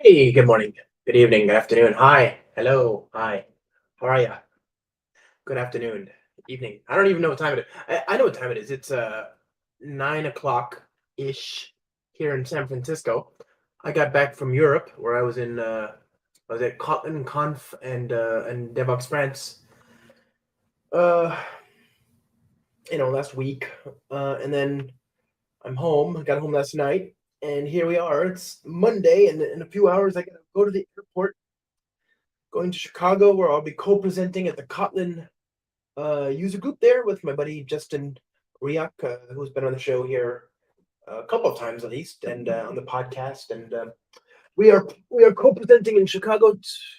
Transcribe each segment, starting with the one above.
Hey, good morning, good evening, good afternoon. Hi, hello, hi. How are ya? Good afternoon, evening. I don't even know what time it is. I know what time it is. It's 9 o'clock ish here in San Francisco. I got back from Europe where I was at Kotlin Conf and DevOps France. Uh, last week. And then I'm home. I got home last night, and here we are. It's Monday, and in a few hours I gotta go to the airport, going to Chicago, where I'll be co-presenting at the Kotlin user group there with my buddy Justin Riak, who's been on the show here a couple of times at least, and on the podcast. And we are co-presenting in Chicago.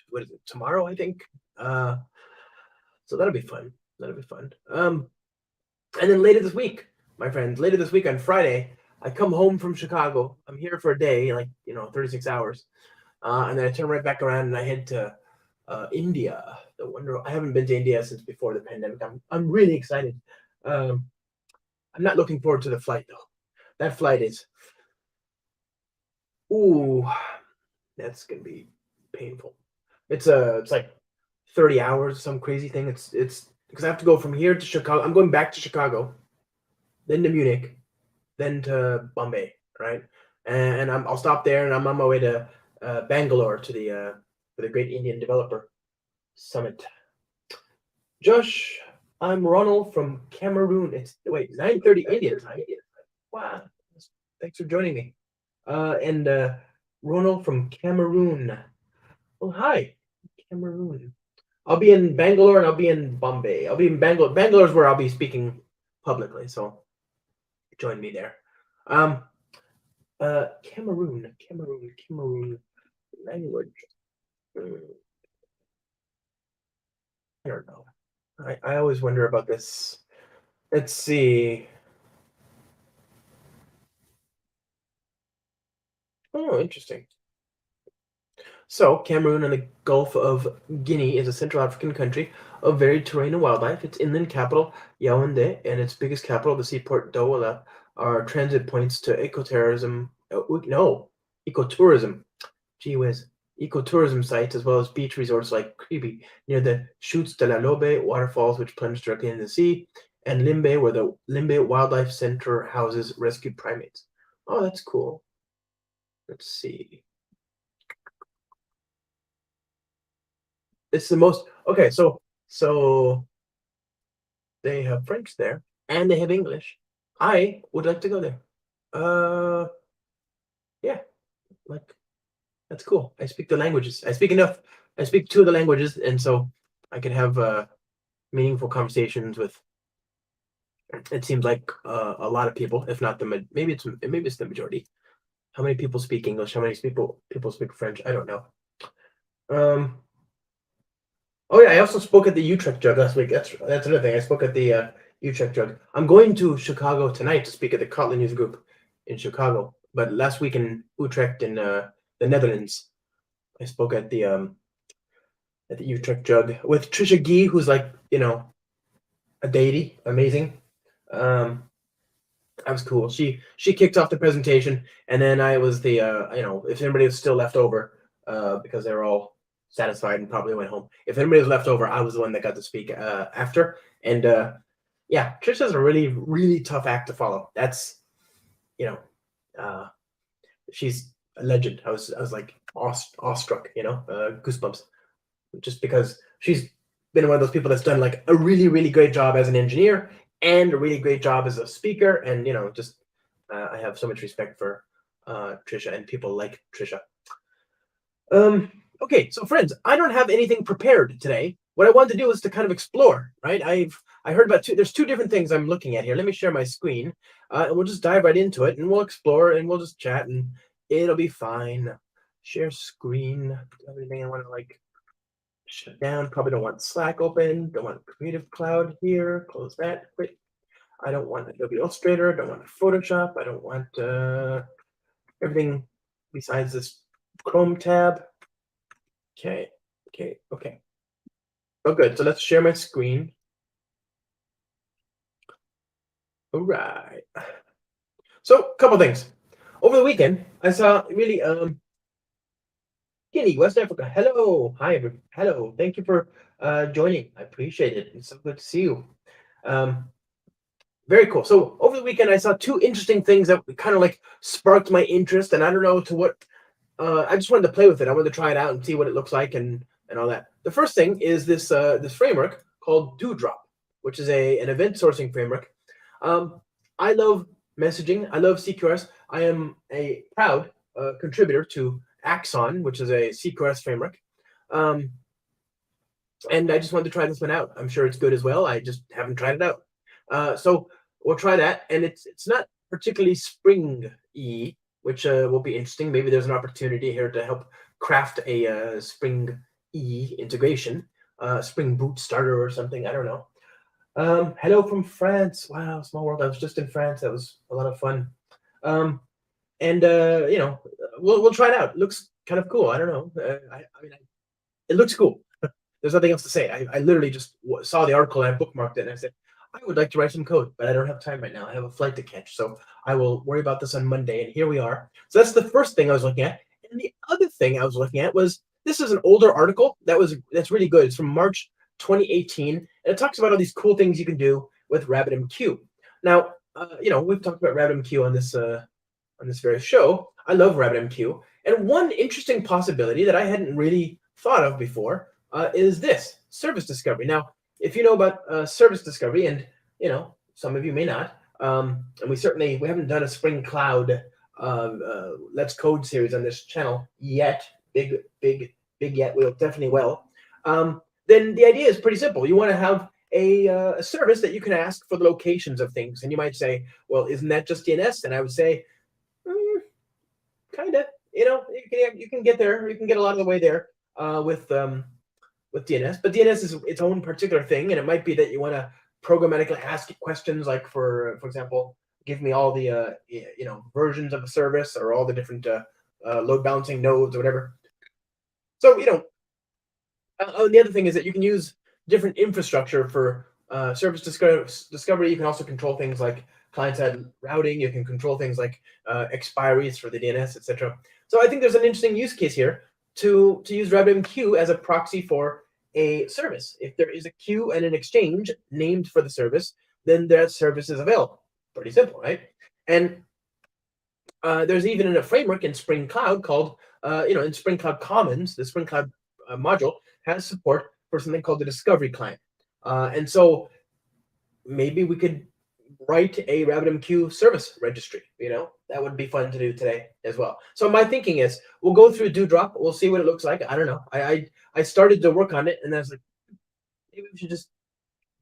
What is it, tomorrow? I think. So that'll be fun. That'll be fun. And then later this week, my friends, later this week on Friday, I come home from Chicago. I'm here for a day, 36 hours, and then I turn right back around and I head to India. I haven't been to India since before the pandemic. I'm really excited. Um, I'm not looking forward to the flight though. That flight is, ooh, that's gonna be painful. It's like 30 hours, some crazy thing. It's because I have to go from here to Chicago. I'm going back to Chicago, then to Munich, then to Bombay, right? And I'll stop there, and I'm on my way to Bangalore to the for the Great Indian Developer Summit. Josh, I'm Ronald from Cameroon. It's 9:30 Indian time. Wow, thanks for joining me. And Ronald from Cameroon. Oh, hi, Cameroon. I'll be in Bangalore and I'll be in Bombay. I'll be in Bangalore. Bangalore's where I'll be speaking publicly, so join me there. Cameroon language. I don't know. I always wonder about this. Let's see. Oh, interesting. So, Cameroon and the Gulf of Guinea is a Central African country of varied terrain and wildlife. Its inland capital, Yaoundé, and its biggest capital, the seaport Douala, are transit points to ecotourism. Gee whiz. Ecotourism sites, as well as beach resorts like Kribi, near the Chutes de la Lobe waterfalls, which plunge directly into the sea, and Limbe, where the Limbe Wildlife Center houses rescued primates. Oh, that's cool. Let's see. It's the most okay. So they have French there, and they have English. I would like to go there. Uh, yeah, like that's cool. I speak the languages. I speak enough. I speak two of the languages, and so I can have meaningful conversations with. It seems like a lot of people, if not maybe it's the majority. How many people speak English? How many people speak French? I don't know. Um, Oh yeah, I also spoke at the Utrecht Jug last week. That's another thing. I spoke at the Utrecht Jug. I'm going to Chicago tonight to speak at the Kotlin Youth Group in Chicago. But last week in Utrecht in the Netherlands, I spoke at the Utrecht Jug with Trisha Gee, who's like a deity, amazing. Um, that was cool. She kicked off the presentation, and then I was the if anybody was still left over, because they were all satisfied and probably went home. If anybody was left over, I was the one that got to speak after. And yeah, Trisha's a really tough act to follow. That's you know, uh, she's a legend. I was like awestruck, goosebumps, just because she's been one of those people that's done like a really great job as an engineer and a really great job as a speaker, and just I have so much respect for Trisha and people like Trisha. Um, okay, so friends, I don't have anything prepared today. What I wanted to do was to kind of explore, right? I heard about there's two different things I'm looking at here. Let me share my screen, and we'll just dive right into it, and we'll explore, and we'll just chat, and it'll be fine. Share screen, everything I want to like shut down. Probably don't want Slack open. Don't want Creative Cloud here. Close that. Quit. I don't want Adobe Illustrator. Don't want Photoshop. I don't want everything besides this Chrome tab. Okay. Oh, good. So let's share my screen. All right. So, a couple things. Over the weekend, I saw really Guinea, West Africa. Hello, hi, everyone. Hello. Thank you for joining. I appreciate it. It's so good to see you. Um, Very cool. So over the weekend, I saw two interesting things that kind of like sparked my interest, and I don't know to what. I just wanted to play with it. I wanted to try it out and see what it looks like and all that. The first thing is this framework called Dewdrop, which is an event sourcing framework. I love messaging. I love CQRS. I am a proud contributor to Axon, which is a CQRS framework. And I just wanted to try this one out. I'm sure it's good as well. I just haven't tried it out. So we'll try that, and it's not particularly Spring-y, which will be interesting. Maybe there's an opportunity here to help craft a Spring-y integration, Spring Boot starter or something. I don't know. Hello from France. Wow, small world. I was just in France. That was a lot of fun. And we'll try it out. It looks kind of cool. I don't know. It looks cool. There's nothing else to say. I literally just saw the article and I bookmarked it, and I said, I would like to write some code, but I don't have time right now. I have a flight to catch, so I will worry about this on Monday. And here we are. So that's the first thing I was looking at. And the other thing I was looking at was this is an older article that's really good. It's from March 2018, and it talks about all these cool things you can do with RabbitMQ. Now, we've talked about RabbitMQ on this very show. I love RabbitMQ, and one interesting possibility that I hadn't really thought of before is this service discovery. Now, if you know about service discovery, and some of you may not, and we haven't done a Spring Cloud Let's Code series on this channel yet. Big yet. We'll definitely will. Then the idea is pretty simple. You want to have a service that you can ask for the locations of things, and you might say, well, isn't that just DNS? And I would say, kind of. You can get there. You can get a lot of the way there with DNS, but DNS is its own particular thing, and it might be that you want to programmatically ask it questions like, for example, give me all the versions of a service or all the different load balancing nodes or whatever. So, the other thing is that you can use different infrastructure for service discovery. You can also control things like client-side routing. You can control things like expiries for the DNS, etc. So I think there's an interesting use case here to use RabbitMQ as a proxy for a service. If there is a queue and an exchange named for the service, then that service is available. Pretty simple, right? And there's even a framework in Spring Cloud called, in Spring Cloud Commons, the Spring Cloud module has support for something called the Discovery Client. And so maybe we could write a RabbitMQ service registry. That would be fun to do today as well. So my thinking is we'll go through Dewdrop. We'll see what it looks like. I don't know. I started to work on it, and I was like, maybe we should just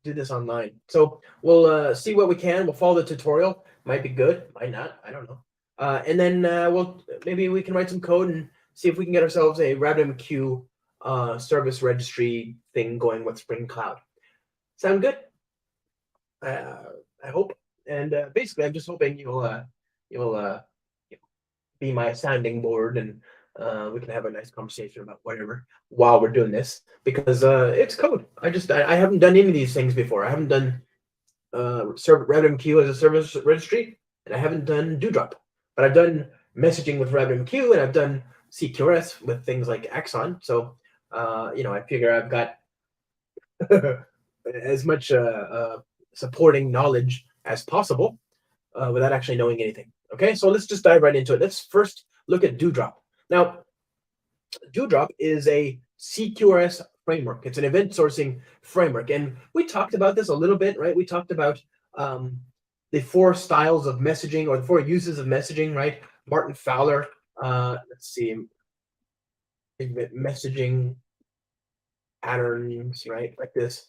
do this online. So we'll see what we can. We'll follow the tutorial. Might be good, might not. I don't know. And then maybe we can write some code and see if we can get ourselves a RabbitMQ service registry thing going with Spring Cloud. Sound good? I hope. And basically, I'm just hoping you'll be my sounding board, and we can have a nice conversation about whatever while we're doing this, because it's code. I haven't done any of these things before. I haven't done RabbitMQ as a service registry, and I haven't done Dewdrop, but I've done messaging with RabbitMQ, and I've done CQRS with things like Axon. So I figure I've got as much supporting knowledge as possible without actually knowing anything. Okay, so let's just dive right into it. Let's first look at Dewdrop. Now, Dewdrop is a CQRS framework. It's an event sourcing framework. And we talked about this a little bit, right? We talked about the 4 styles of messaging, or the 4 uses of messaging, right? Martin Fowler, let's see, messaging patterns, right? Like this.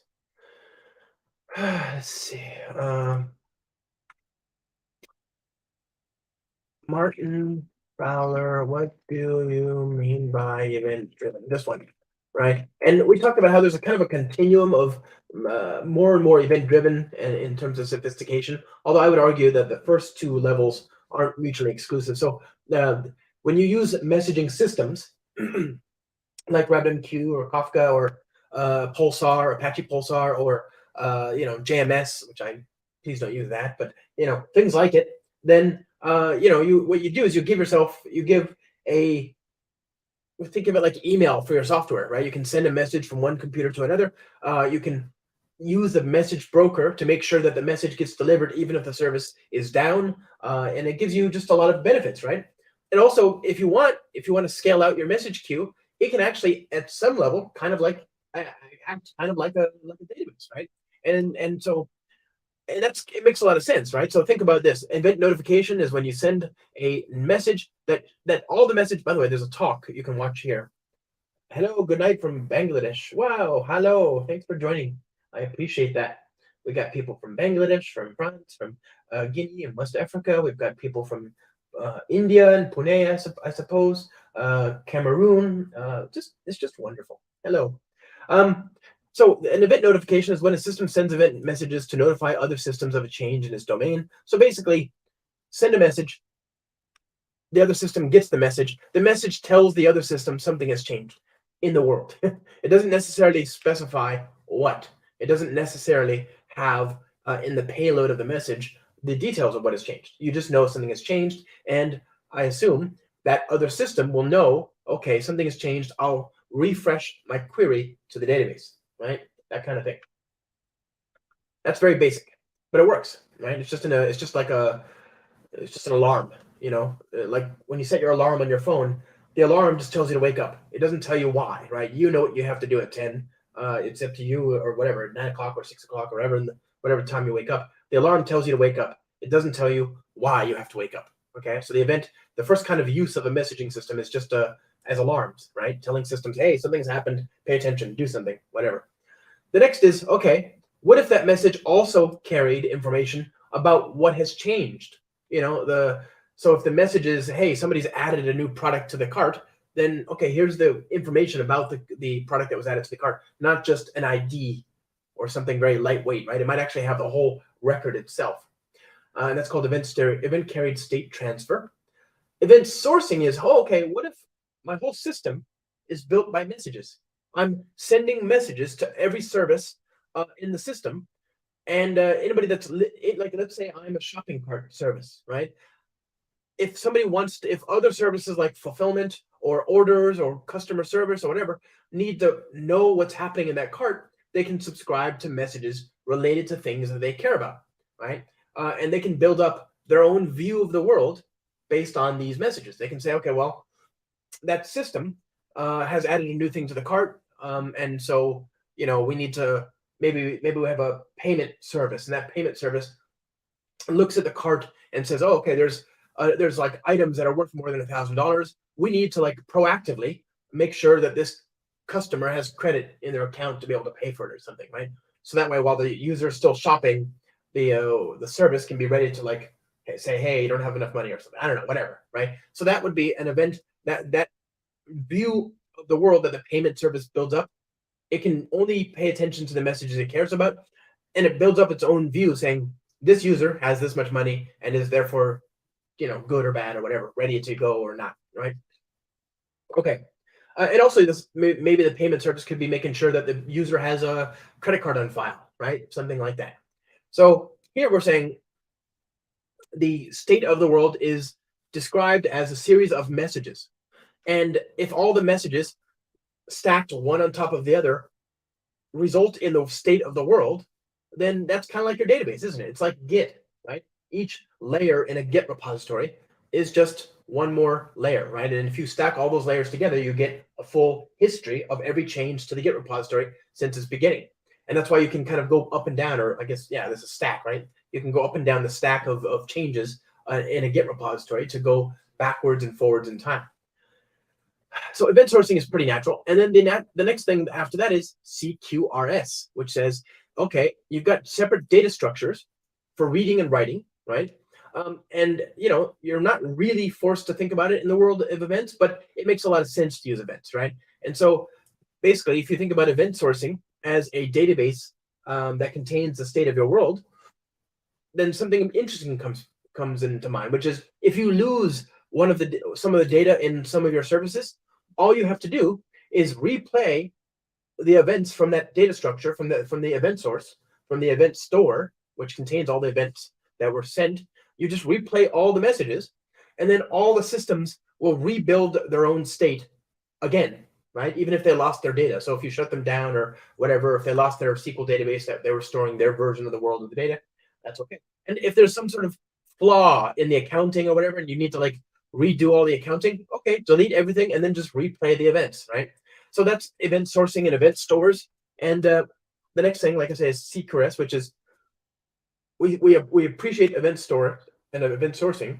Let's see. Martin Fowler, what do you mean by event-driven? This one, right? And we talked about how there's a kind of a continuum of more and more event-driven in terms of sophistication, although I would argue that the first 2 levels aren't mutually exclusive. So when you use messaging systems like RabbitMQ or Kafka or Pulsar, Apache Pulsar, or JMS, which please don't use that, but things like it, then what you do is you give think of it like email for your software, right? You can send a message from one computer to another. You can use the message broker to make sure that the message gets delivered even if the service is down, and it gives you just a lot of benefits, right? And also, if you want to scale out your message queue, it can actually, at some level, kind of like act kind of like a database, right? And so it makes a lot of sense, right? So think about this. Event notification is when you send a message that all the message, by the way, there's a talk you can watch here. Hello, good night from Bangladesh. Wow, hello, thanks for joining. I appreciate that. We got people from Bangladesh, from France, from Guinea and West Africa. We've got people from India and Pune, I suppose, Cameroon. It's just wonderful. Hello. So an event notification is when a system sends event messages to notify other systems of a change in its domain. So basically, send a message, the other system gets the message tells the other system something has changed in the world. It doesn't necessarily specify what. It doesn't necessarily have in the payload of the message the details of what has changed. You just know something has changed, and I assume that other system will know, okay, something has changed, I'll refresh my query to the database, right? That kind of thing. That's very basic, but it works, right? It's just an alarm, like when you set your alarm on your phone, the alarm just tells you to wake up. It doesn't tell you why, right? You know what you have to do at 10. It's up to you, or whatever, at 9 o'clock or 6 o'clock, or whatever time you wake up. The alarm tells you to wake up. It doesn't tell you why you have to wake up. Okay, so the first kind of use of a messaging system is just as alarms, right? Telling systems, hey, something's happened, pay attention, do something, whatever. The next is, okay, what if that message also carried information about what has changed? So if the message is, hey, somebody's added a new product to the cart, then okay, here's the information about the product that was added to the cart, not just an ID or something very lightweight, right? It might actually have the whole record itself. And that's called event carried state transfer. Event sourcing is, okay, what if my whole system is built by messages. I'm sending messages to every service in the system, and anybody that's like, let's say I'm a shopping cart service, right? If somebody wants to, if other services like fulfillment or orders or customer service or whatever need to know what's happening in that cart, they can subscribe to messages related to things that they care about, right? And they can build up their own view of the world based on these messages. They can say, okay, well, that system has added a new thing to the cart, and so we need to maybe we have a payment service, and that payment service looks at the cart and says, oh, okay, there's like items that are worth more than $1,000. We need to like proactively make sure that this customer has credit in their account to be able to pay for it or something, right? So that way, while the user is still shopping, the service can be ready to like say, hey, you don't have enough money or something. I don't know, whatever, right? So that would be an event that view of the world that the payment service builds up. It can only pay attention to the messages it cares about, and it builds up its own view saying this user has this much money and is therefore good or bad or whatever, ready to go or not, right? Okay. And also, this maybe the payment service could be making sure that the user has a credit card on file, right? Something like that. So here we're saying the state of the world is described as a series of messages. And if all the messages stacked one on top of the other result in the state of the world, then that's kind of like your database, isn't it? It's like Git, right? Each layer in a Git repository is just one more layer, right? And if you stack all those layers together, you get a full history of every change to the Git repository since its beginning. And that's why you can kind of go up and down, or I guess, yeah, there's a stack, right? You can go up and down the stack of changes in a Git repository to go backwards and forwards in time. So event sourcing is pretty natural. And then the next thing after that is CQRS, which says, okay, you've got separate data structures for reading and writing, right? And you're not really forced to think about it in the world of events, but it makes a lot of sense to use events, right? And so basically, if you think about event sourcing as a database that contains the state of your world, then something interesting comes into mind, which is if you lose some of the data in some of your services, all you have to do is replay the events from that data structure, from the event source, from the event store, which contains all the events that were sent. You just replay all the messages, and then all the systems will rebuild their own state again, right? Even if they lost their data. So if you shut them down or whatever, if they lost their SQL database that they were storing their version of the world of the data, that's okay. And if there's some sort of flaw in the accounting or whatever, and you need to like redo all the accounting, okay, delete everything and then just replay the events, right? So that's event sourcing and event stores. And the next thing, like I say, is CQRS, which is we appreciate event store and event sourcing,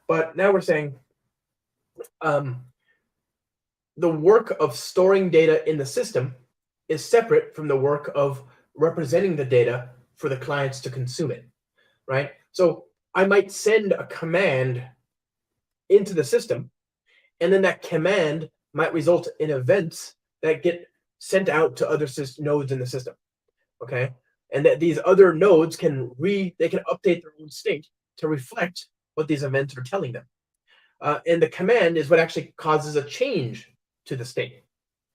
but now we're saying the work of storing data in the system is separate from the work of representing the data for the clients to consume it, right? So I might send a command into the system, and then that command might result in events that get sent out to other nodes in the system, okay? And that these other nodes can update their own state to reflect what these events are telling them. And the command is what actually causes a change to the state,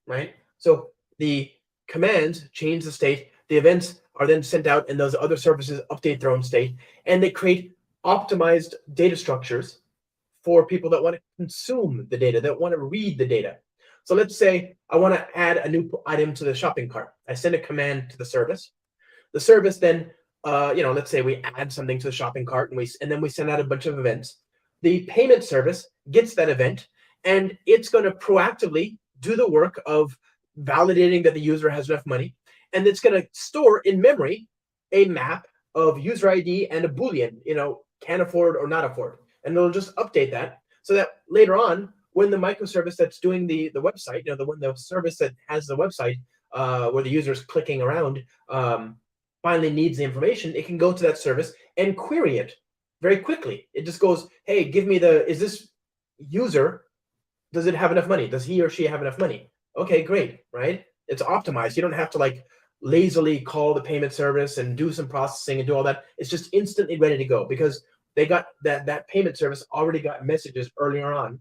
right? So the commands change the state, the events are then sent out, and those other services update their own state, and they create optimized data structures for people that want to consume the data, that want to read the data. So let's say I want to add a new item to the shopping cart. I send a command to the service. The service then, let's say we add something to the shopping cart, and then we send out a bunch of events. The payment service gets that event, and it's going to proactively do the work of validating that the user has enough money, and it's going to store in memory a map of user ID and a Boolean, can afford or not afford. And it'll just update that so that later on, when the microservice that's doing the website, the service that has the website where the user is clicking around finally needs the information, it can go to that service and query it very quickly. It just goes, hey, give me is this user, does it have enough money? Does he or she have enough money? Okay, great, right? It's optimized. You don't have to like lazily call the payment service and do some processing and do all that. It's just instantly ready to go because they got that payment service already got messages earlier on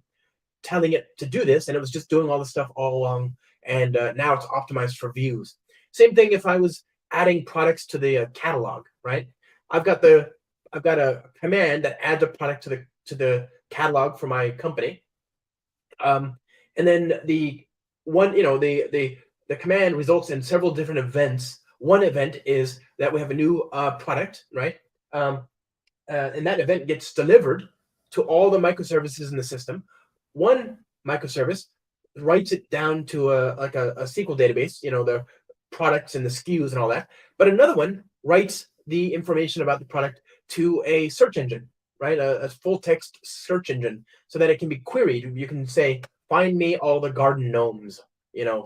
telling it to do this, and it was just doing all the stuff all along. And now it's optimized for views. Same thing if I was adding products to the catalog, right? I've got a command that adds a product to the catalog for my company, and then the one, the command results in several different events. One event is that we have a new product, right? Um, and that event gets delivered to all the microservices in the system. One microservice writes it down to a SQL database, the products and the SKUs and all that. But another one writes the information about the product to a search engine, right? A full text search engine, so that it can be queried. You can say, find me all the garden gnomes,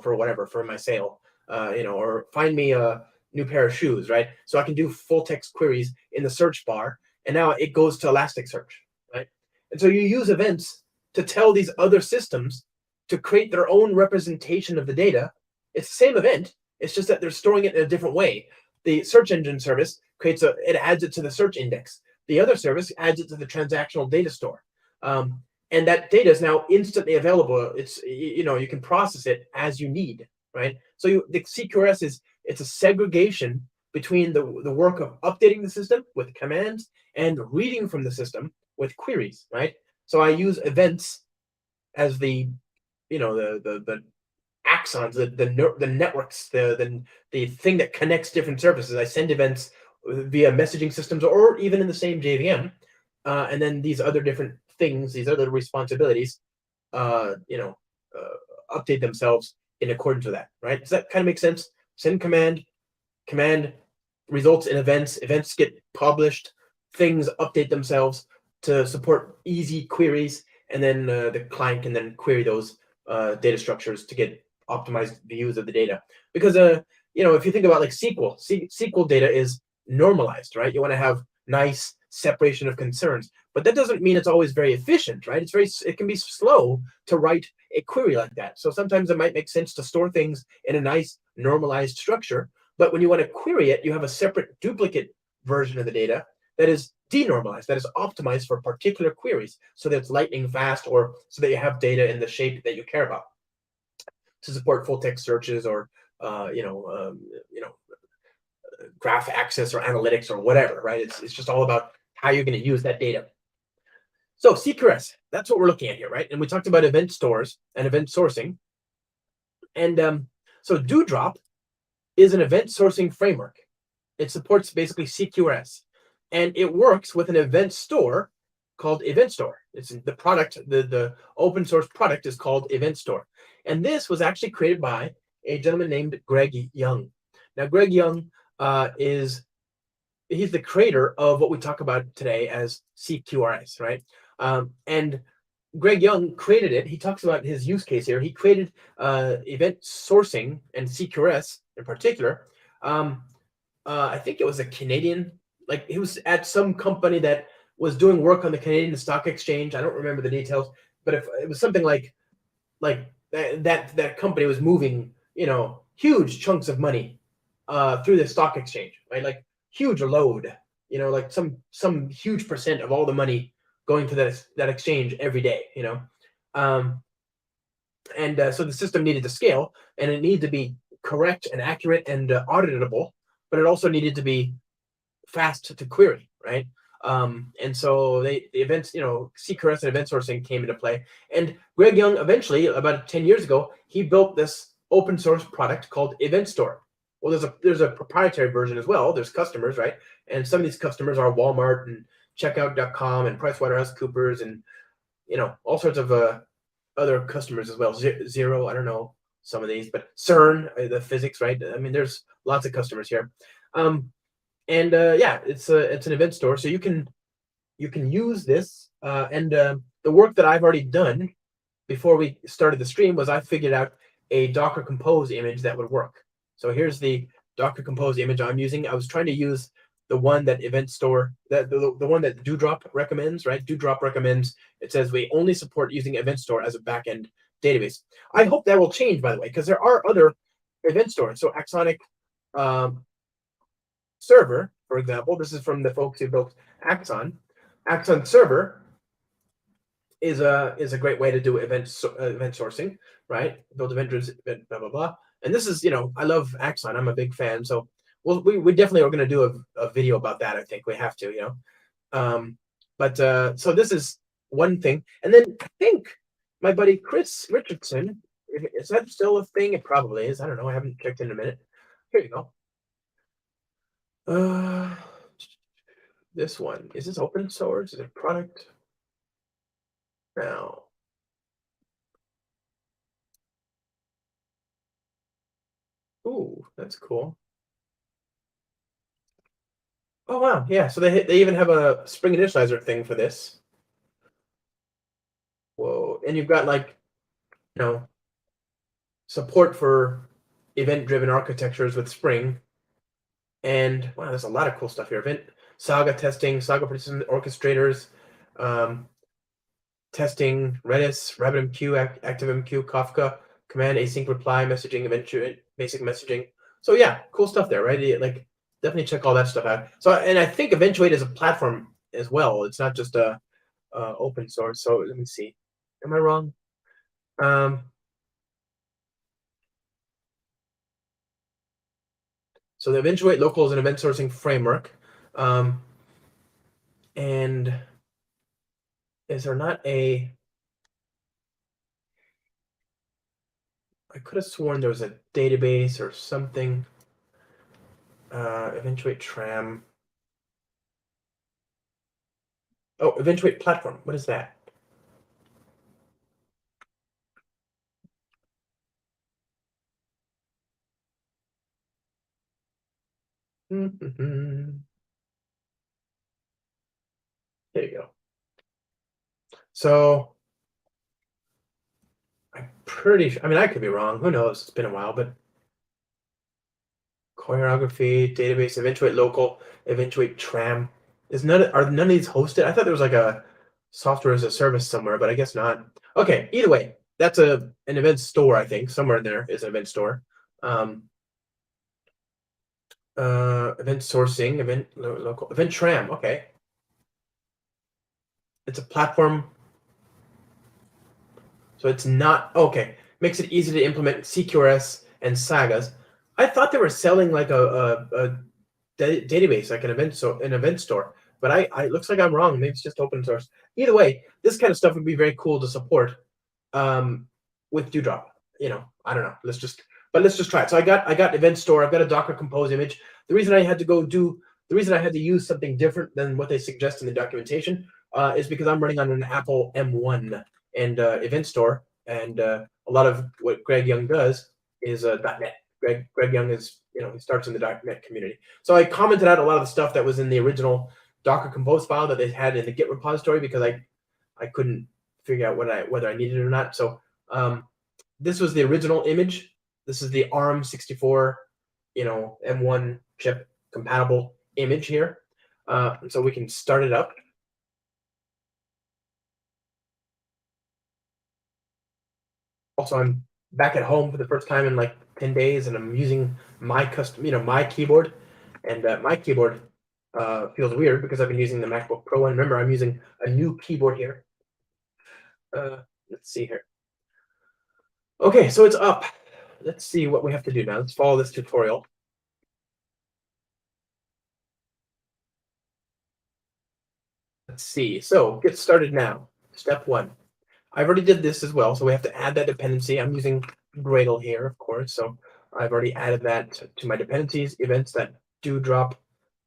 for whatever, for my sale, or find me a new pair of shoes, right? So I can do full text queries in the search bar, and now it goes to Elasticsearch, right? And so you use events to tell these other systems to create their own representation of the data. It's the same event. It's just that they're storing it in a different way. The search engine service it adds it to the search index. The other service adds it to the transactional data store. And that data is now instantly available. It's, you can process it as you need, right? So the CQRS it's a segregation between the work of updating the system with commands and reading from the system with queries, right? So I use events as the axons, the networks, the thing that connects different services. I send events via messaging systems or even in the same JVM, and then these other different things, these other responsibilities, update themselves in accordance with that, right? Does that kind of make sense? Send command results in events. Events get published. Things update themselves to support easy queries, and then the client can then query those data structures to get optimized views of the data. Because if you think about like SQL data is normalized, right? You want to have nice separation of concerns, but that doesn't mean it's always very efficient, right? It can be slow to write a query like that. So sometimes it might make sense to store things in a nice normalized structure, but when you want to query it, you have a separate duplicate version of the data that is denormalized, that is optimized for particular queries, so that it's lightning fast, or so that you have data in the shape that you care about to support full text searches, or graph access or analytics or whatever, right? It's just all about how you're going to use that data. So CQRS, that's what we're looking at here, right? And we talked about event stores and event sourcing. And so Dewdrop is an event sourcing framework. It supports basically CQRS, and it works with an event store called Event Store. It's the product, the open source product is called Event Store. And this was actually created by a gentleman named Greg Young. Now, Greg Young he's the creator of what we talk about today as CQRS, right? And Greg Young created it. He talks about his use case here. He created event sourcing and CQRS in particular. I think it was a Canadian, like he was at some company that was doing work on the Canadian Stock Exchange. I don't remember the details, but if it was something like that company was moving, huge chunks of money through the stock exchange, right? Like huge load, like some huge percent of all the money going to that exchange every day, so the system needed to scale, and it needed to be correct and accurate and auditable, but it also needed to be fast to query, right? And so the events, CQRS and event sourcing came into play. And Greg Young, eventually, about 10 years ago, he built this open source product called Event Store. Well, there's a proprietary version as well. There's customers, right? And some of these customers are Walmart and Checkout.com and PricewaterhouseCoopers and all sorts of other customers as well. Zero, I don't know some of these, but CERN, the physics, right? I mean, there's lots of customers here. It's an event store, so you can use this. The work that I've already done before we started the stream was I figured out a Docker Compose image that would work. So here's the Docker Compose image I'm using. I was trying to use the one that Event Store, the one that Dewdrop recommends, right? Dewdrop recommends, it says we only support using Event Store as a backend database. I hope that will change, by the way, because there are other event stores. So Axonic Server, for example, this is from the folks who built Axon. Axon Server is a great way to do event sourcing, right? Build event driven, event blah blah blah. And this is, I love Axon. I'm a big fan. So we definitely are going to do a video about that. I think we have to, but so this is one thing. And then I think my buddy Chris Richardson, is that still a thing? It probably is. I don't know. I haven't checked in a minute. Here you go. This one, is this open source? Is it product? No. Ooh, that's cool. Oh wow, yeah. So they even have a Spring initializer thing for this. Whoa, and you've got like, you know support for event-driven architectures with Spring, and wow, there's a lot of cool stuff here. Event Saga testing, Saga participant orchestrators, um, testing Redis, RabbitMQ, ActiveMQ, Kafka, command async reply messaging, event basic messaging. So yeah, cool stuff there, right? Like definitely check all that stuff out. So, and I think Eventuate is a platform as well. It's not just a open source. So let me see. Am I wrong? So the Eventuate local is an event sourcing framework. And is there not a? I could have sworn there was a database or something. Eventuate Tram. Oh, Eventuate platform. What is that? There you go. So I'm pretty sure. I mean, I could be wrong. Who knows? It's been a while, but choreography, database, Eventuate local, Eventuate Tram. Are none of these hosted? I thought there was like a software as a service somewhere, but I guess not. Okay, either way, that's an event store, I think. Somewhere in there is an event store. Event sourcing, local, event Tram. Okay, it's a platform. So it's not okay. Makes it easy to implement CQRS and sagas. I thought they were selling like a database, like an event store. But it looks like I'm wrong. Maybe it's just open source. Either way, this kind of stuff would be very cool to support with Dewdrop. I don't know. Let's just try it. So I got event store. I've got a Docker Compose image. The reason I had to use something different than what they suggest in the documentation is because I'm running on an Apple M1 and event store, and a lot of what Greg Young does is .NET. Greg Young is, he starts in the .NET community. So I commented out a lot of the stuff that was in the original Docker Compose file that they had in the Git repository because I couldn't figure out whether I needed it or not. So this was the original image. This is the ARM64, M1 chip compatible image here. So we can start it up. Also, I'm back at home for the first time in like 10 days, and I'm using my custom, my keyboard. And my keyboard feels weird because I've been using the MacBook Pro. And remember, I'm using a new keyboard here. Let's see here. Okay, so it's up. Let's see what we have to do now. Let's follow this tutorial. Let's see. So get started now. Step 1. I've already did this as well, so we have to add that dependency. I'm using Gradle here, of course, so I've already added that to my dependencies. Events that dewdrop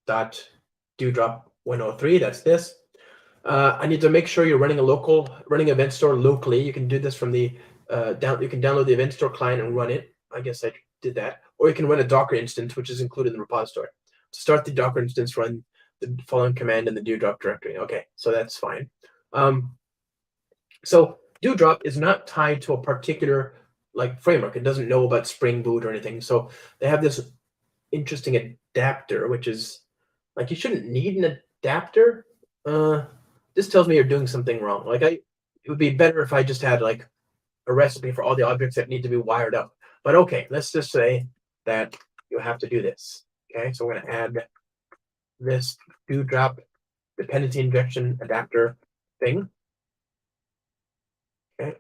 103. That's this. I need to make sure you're running event store locally. You can do this from the you can download the event store client and run it. I guess I did that, or you can run a Docker instance, which is included in the repository. To start the Docker instance, run the following command in the Dewdrop directory. Okay, so that's fine. So Dewdrop is not tied to a particular framework. It doesn't know about Spring Boot or anything. So they have this interesting adapter, which is like you shouldn't need an adapter. This tells me you're doing something wrong. It would be better if I just had like a recipe for all the objects that need to be wired up. But okay, let's just say that you have to do this. Okay, so we're going to add this Dewdrop dependency injection adapter thing. Okay.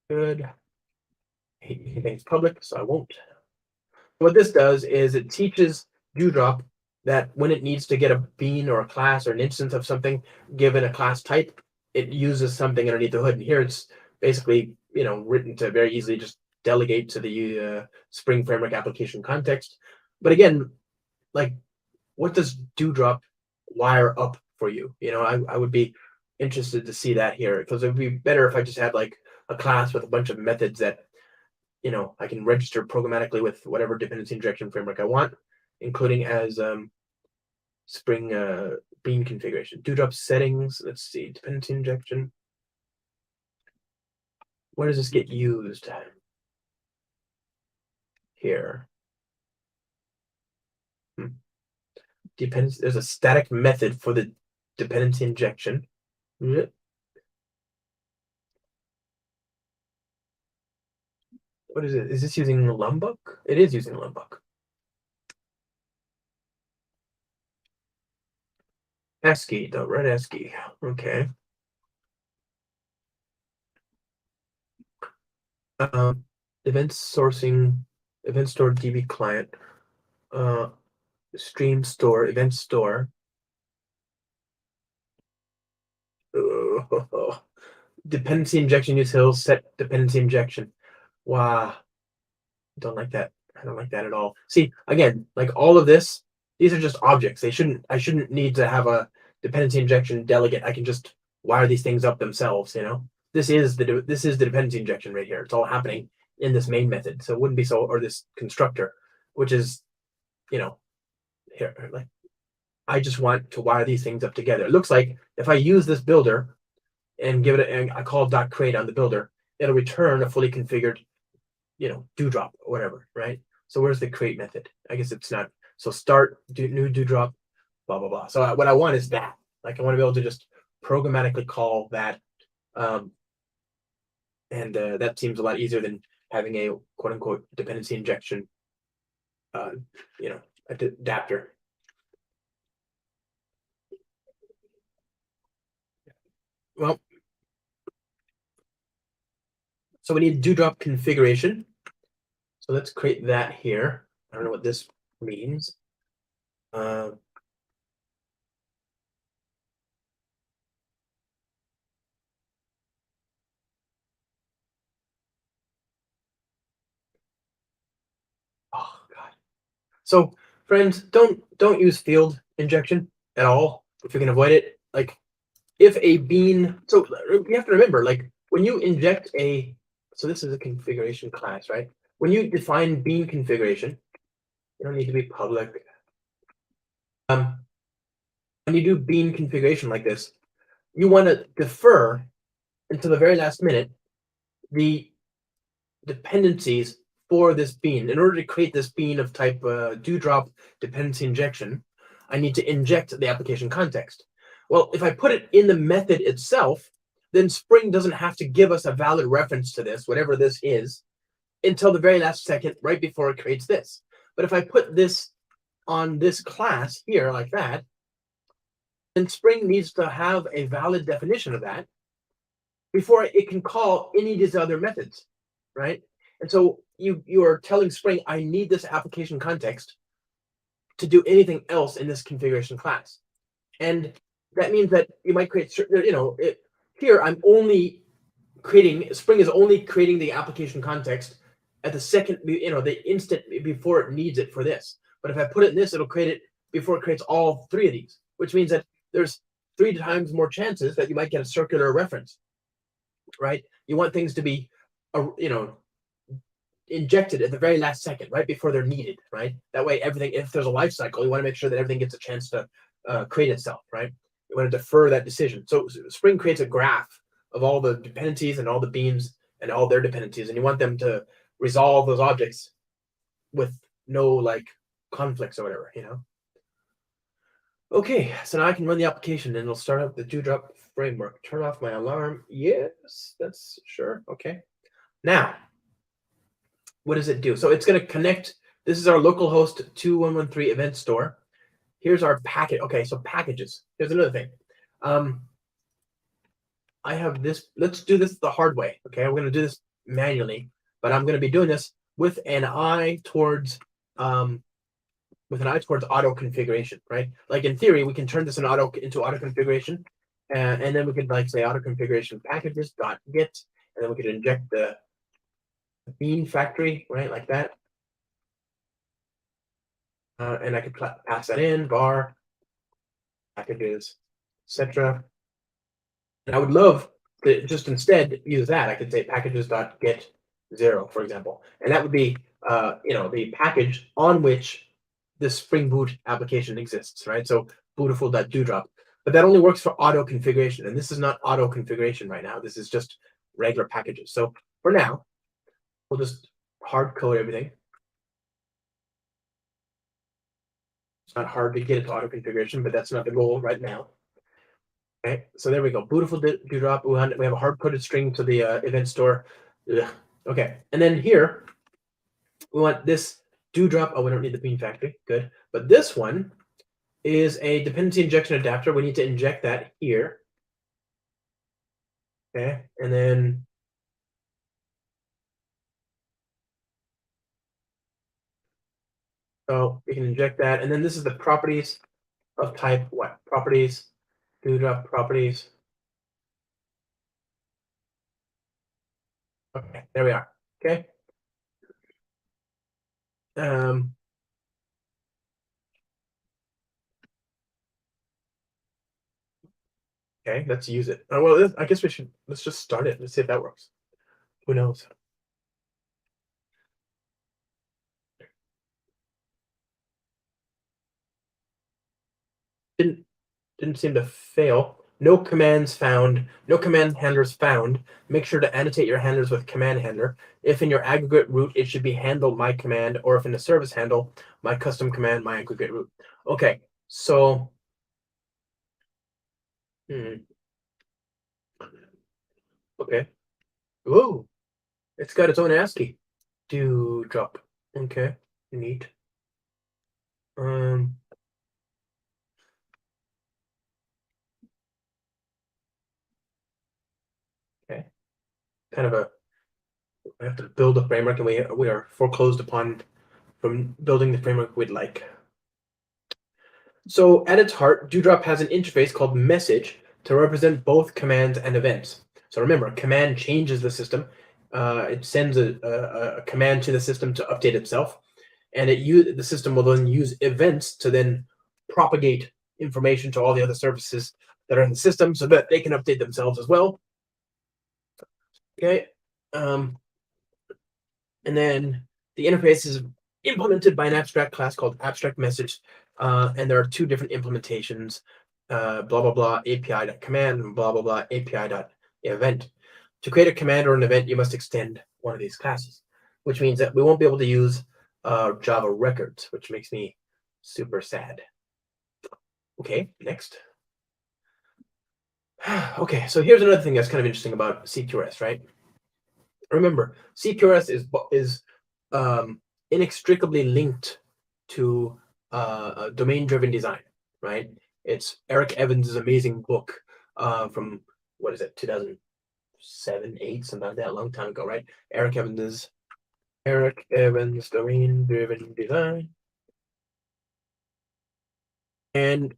Good. Anything's public, so I won't. What this does is it teaches Dewdrop that when it needs to get a bean or a class or an instance of something given a class type, it uses something underneath the hood. And here it's basically, written to very easily just delegate to the Spring Framework application context. But again, like, what does Dewdrop wire up for you? I would be interested to see that here, because it would be better if I just had like a class with a bunch of methods that I can register programmatically with whatever dependency injection framework I want, including as Spring Bean configuration. Dewdrop settings. Let's see, dependency injection. Where does this get used? Here. Depends. There's a static method for the dependency injection. What is it? Is this using Lombok? It is using Lombok. ASCII, don't write ASCII. Okay. Event sourcing, event store DB client, stream store, event store. Dependency injection utils set dependency injection. Wow. Don't like that. I don't like that at all. See, again, like all of this, these are just objects. I shouldn't need to have a dependency injection delegate. I can just wire these things up themselves, This is the dependency injection right here. It's all happening in this main method. So it wouldn't be or this constructor, which is, here, like, I just want to wire these things up together. It looks like if I use this builder and give it I call .create on the builder, it'll return a fully configured, Dewdrop or whatever, right? So where's the create method? I guess it's not. So start new Dewdrop, blah blah blah. So what I want is that. Like I want to be able to just programmatically call that, and that seems a lot easier than having a quote unquote dependency injection, adapter. Well, so we need Dewdrop configuration. So let's create that here. I don't know what this means. Oh God. So friends, don't use field injection at all if you can avoid it. Like if a bean, so you have to remember, like when you inject so this is a configuration class, right? When you define bean configuration, you don't need to be public. When you do bean configuration like this, you want to defer until the very last minute the dependencies for this bean. In order to create this bean of type Dewdrop dependency injection, I need to inject the application context. Well, if I put it in the method itself, then Spring doesn't have to give us a valid reference to this, whatever this is, until the very last second, right before it creates this. But if I put this on this class here like that, then Spring needs to have a valid definition of that before it can call any of these other methods, right? And so you are telling Spring, I need this application context to do anything else in this configuration class. And that means that you might create, here I'm only creating, Spring is only creating the application context at the second, the instant before it needs it for this. But if I put it in this, it'll create it before it creates all three of these, which means that there's 3 times more chances that you might get a circular reference, right? You want things to be, injected at the very last second, right before they're needed, right? That way, everything, if there's a life cycle, you want to make sure that everything gets a chance to create itself, right? You want to defer that decision. So Spring creates a graph of all the dependencies and all the beams and all their dependencies, and you want them to resolve those objects with no like conflicts or whatever, Okay, so now I can run the application and it'll start up the Dewdrop framework. Turn off my alarm. Yes, that's sure. Okay. Now, what does it do? So it's going to connect. This is our localhost 2113 event store. here's our packet. Okay, so packages. Here's another thing. I have this. Let's do this the hard way. Okay, I'm going to do this manually, but I'm going to be doing this with an eye towards auto configuration, right? Like in theory, we can turn this into auto configuration, and then we could like say auto configuration packages dot get, and then we could inject the bean factory, right, like that, and I could pass that in var packages, etc. And I would love to just instead use that. I could say packages dot get 0, for example, and that would be the package on which the Spring Boot application exists, right? So Beautiful.Dewdrop, but that only works for auto configuration, and this is not auto configuration right now. This is just regular packages. So for now, we'll just hard code everything. It's not hard to get it to auto configuration, but that's not the goal right now. Okay, so there we go. Beautiful.Dewdrop. We have a hard coded string to the event store. Ugh. Okay, and then here we want this Dewdrop. Oh, we don't need the bean factory. Good, but this one is a dependency injection adapter. We need to inject that here. Okay, and then so we can inject that, and then this is the properties of type what? Properties, Dewdrop properties. Okay, there we are. Okay. Okay, let's use it. Well, I guess let's just start it. Let's see if that works. Who knows? Didn't seem to fail. No commands found. No command handlers found. Make sure to annotate your handlers with command handler. If in your aggregate root, it should be handle my command, or if in the service handle, my custom command, my aggregate root. Okay, so okay. Whoa, it's got its own ASCII. Dewdrop. Okay, neat. Okay, kind of a. We have to build a framework, and we are foreclosed upon from building the framework we'd like. So at its heart, Dewdrop has an interface called message to represent both commands and events. So remember, command changes the system. It sends a command to the system to update itself, and the system will then use events to then propagate information to all the other services that are in the system so that they can update themselves as well. Okay. And then the interface is implemented by an abstract class called abstract message. And there are two different implementations, blah, blah, blah, API.command, and blah, blah, blah, API.event. To create a command or an event, you must extend one of these classes, which means that we won't be able to use Java records, which makes me super sad. Okay, next. Okay, so here's another thing that's kind of interesting about CQRS, right? Remember, CQRS is inextricably linked to domain-driven design, right? It's Eric Evans' amazing book from, what is it, 2007, 8, something like that, a long time ago, right? Eric Evans' domain-driven design. And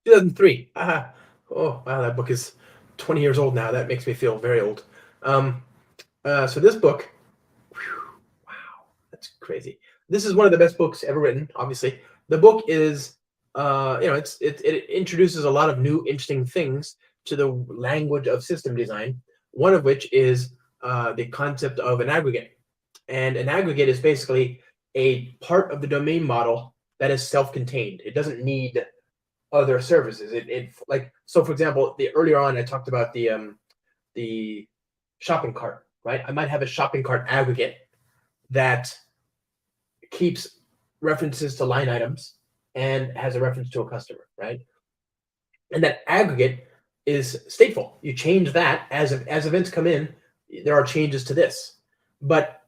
(2003). Oh, wow, that book is 20 years old now. That makes me feel very old. So this book, whew, wow, that's crazy. This is one of the best books ever written, obviously. The book is, it introduces a lot of new, interesting things to the language of system design, one of which is the concept of an aggregate. And an aggregate is basically a part of the domain model that is self-contained. It doesn't need other services. So for example, earlier on I talked about the shopping cart, right? I might have a shopping cart aggregate that keeps references to line items and has a reference to a customer, right? And that aggregate is stateful. You change that as events come in, there are changes to this, but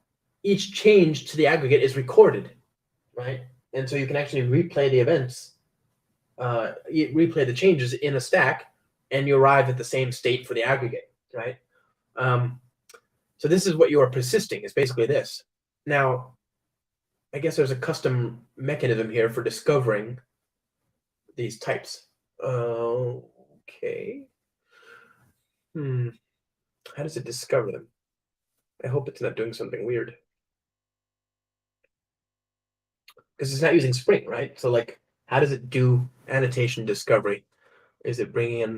each change to the aggregate is recorded, right? And so you can actually replay the events, replay the changes in a stack, and you arrive at the same state for the aggregate, right? Um, so this is what you are persisting, is basically this. Now, I guess there's a custom mechanism here for discovering these types. Okay. How does it discover them? I hope it's not doing something weird. Because it's not using Spring, right? So, like, how does it do annotation discovery? Is it bringing in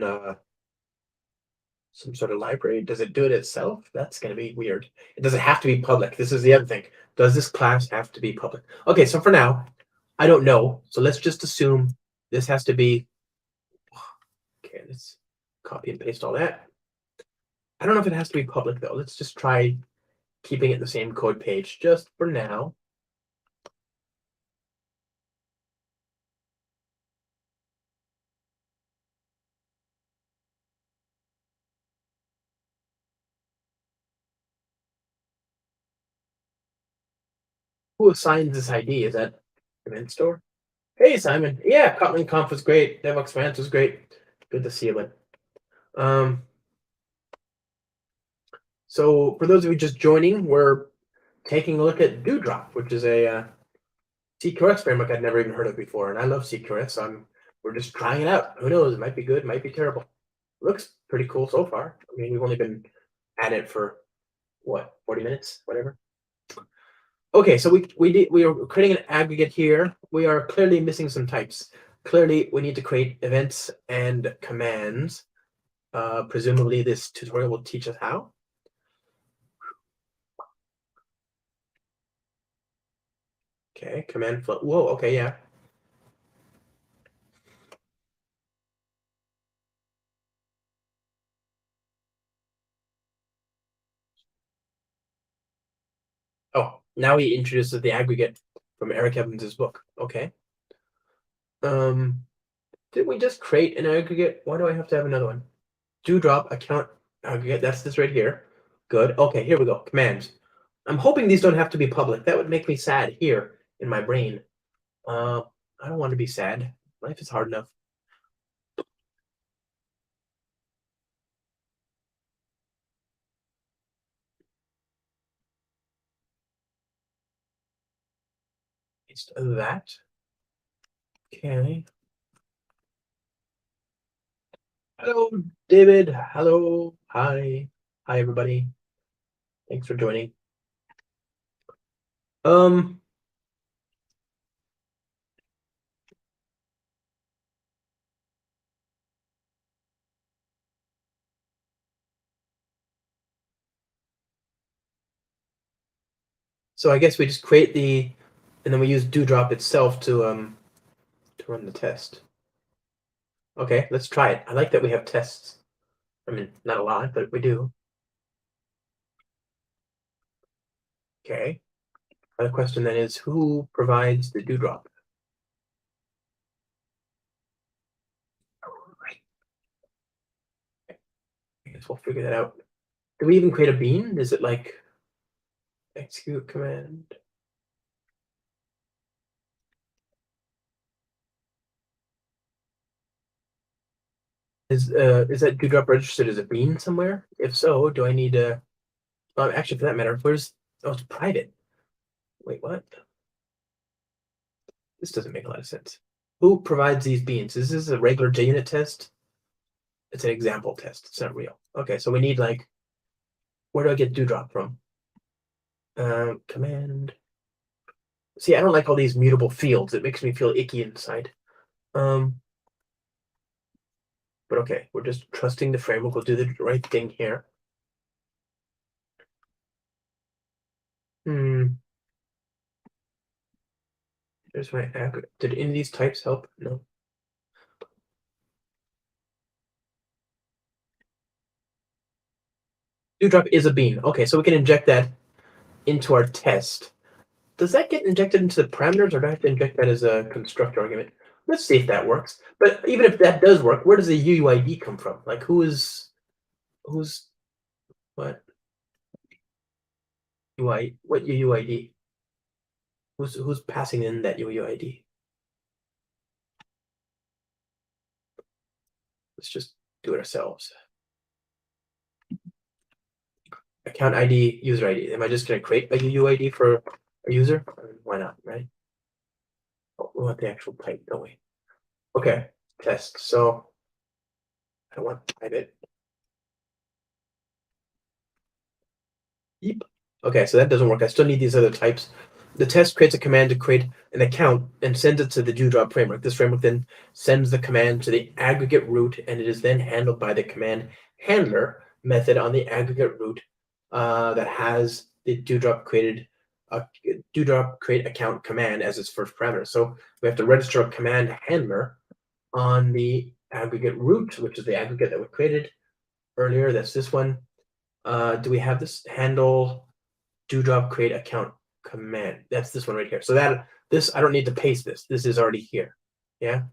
some sort of library? Does it do it itself? That's going to be weird. It doesn't have to be public. This is the other thing. Does this class have to be public? Okay, so for now, I don't know. So let's just assume this has to be. Okay, let's copy and paste all that. I don't know if it has to be public, though. Let's just try keeping it the same code page just for now. Who assigns this ID? Is that Command Store? Hey, Simon. Yeah, Kotlin Conf was great. DevOps Rant was great. Good to see you, bud. So for those of you just joining, we're taking a look at Dewdrop, which is a CQRS framework I'd never even heard of before, and I love CQRS. So we're just trying it out. Who knows? It might be good, might be terrible. Looks pretty cool so far. I mean, we've only been at it for what, 40 minutes, whatever. Okay, so we are creating an aggregate here. We are clearly missing some types. Clearly, we need to create events and commands. Presumably, this tutorial will teach us how. Okay, command flow. Whoa, okay, yeah. Oh, now he introduces the aggregate from Eric Evans's book. Okay. Did we just create an aggregate? Why do I have to have another one? Dewdrop account aggregate. That's this right here. Good. Okay, here we go. Commands. I'm hoping these don't have to be public. That would make me sad here in my brain. I don't want to be sad. Life is hard enough. It's that. Okay. Hello, David. Hello. Hi. Hi, everybody. Thanks for joining. So I guess we just create and then we use Dewdrop itself to run the test. Okay, let's try it. I like that we have tests. I mean, not a lot, but we do. Okay. The question then is, who provides the Dewdrop? Right. I guess we'll figure that out. Do we even create a bean? Is it like execute command? Is that Dewdrop registered as a bean somewhere? If so, do I need to? Actually, for that matter, where's? Oh, it's private. Wait, what? This doesn't make a lot of sense. Who provides these beans? Is this a regular JUnit test? It's an example test. It's not real. Okay, so we need like, where do I get Dewdrop from? Command. See, I don't like all these mutable fields. It makes me feel icky inside. But okay, we're just trusting the framework will do the right thing here. There's my aggregate. Did any of these types help? No. Dewdrop is a bean. Okay, so we can inject that into our test. Does that get injected into the parameters, or do I have to inject that as a constructor argument? Let's see if that works. But even if that does work, where does the UUID come from? Like, who's what? UI, what UUID? Who's passing in that UUID? Let's just do it ourselves. Account ID, user ID. Am I just going to create a UUID for a user? Why not, right? Oh, we want the actual type, don't we? Okay, test. So I don't want to type it. Yep. Okay, so that doesn't work. I still need these other types. The test creates a command to create an account and sends it to the Dewdrop framework. This framework then sends the command to the aggregate root, and it is then handled by the command handler method on the aggregate root that has the Dewdrop create account command as its first parameter. So we have to register a command handler on the aggregate root, which is the aggregate that we created earlier. That's this one. Do we have this handle Dewdrop create account command? That's this one right here. So this I don't need to paste this. This is already here. Yeah.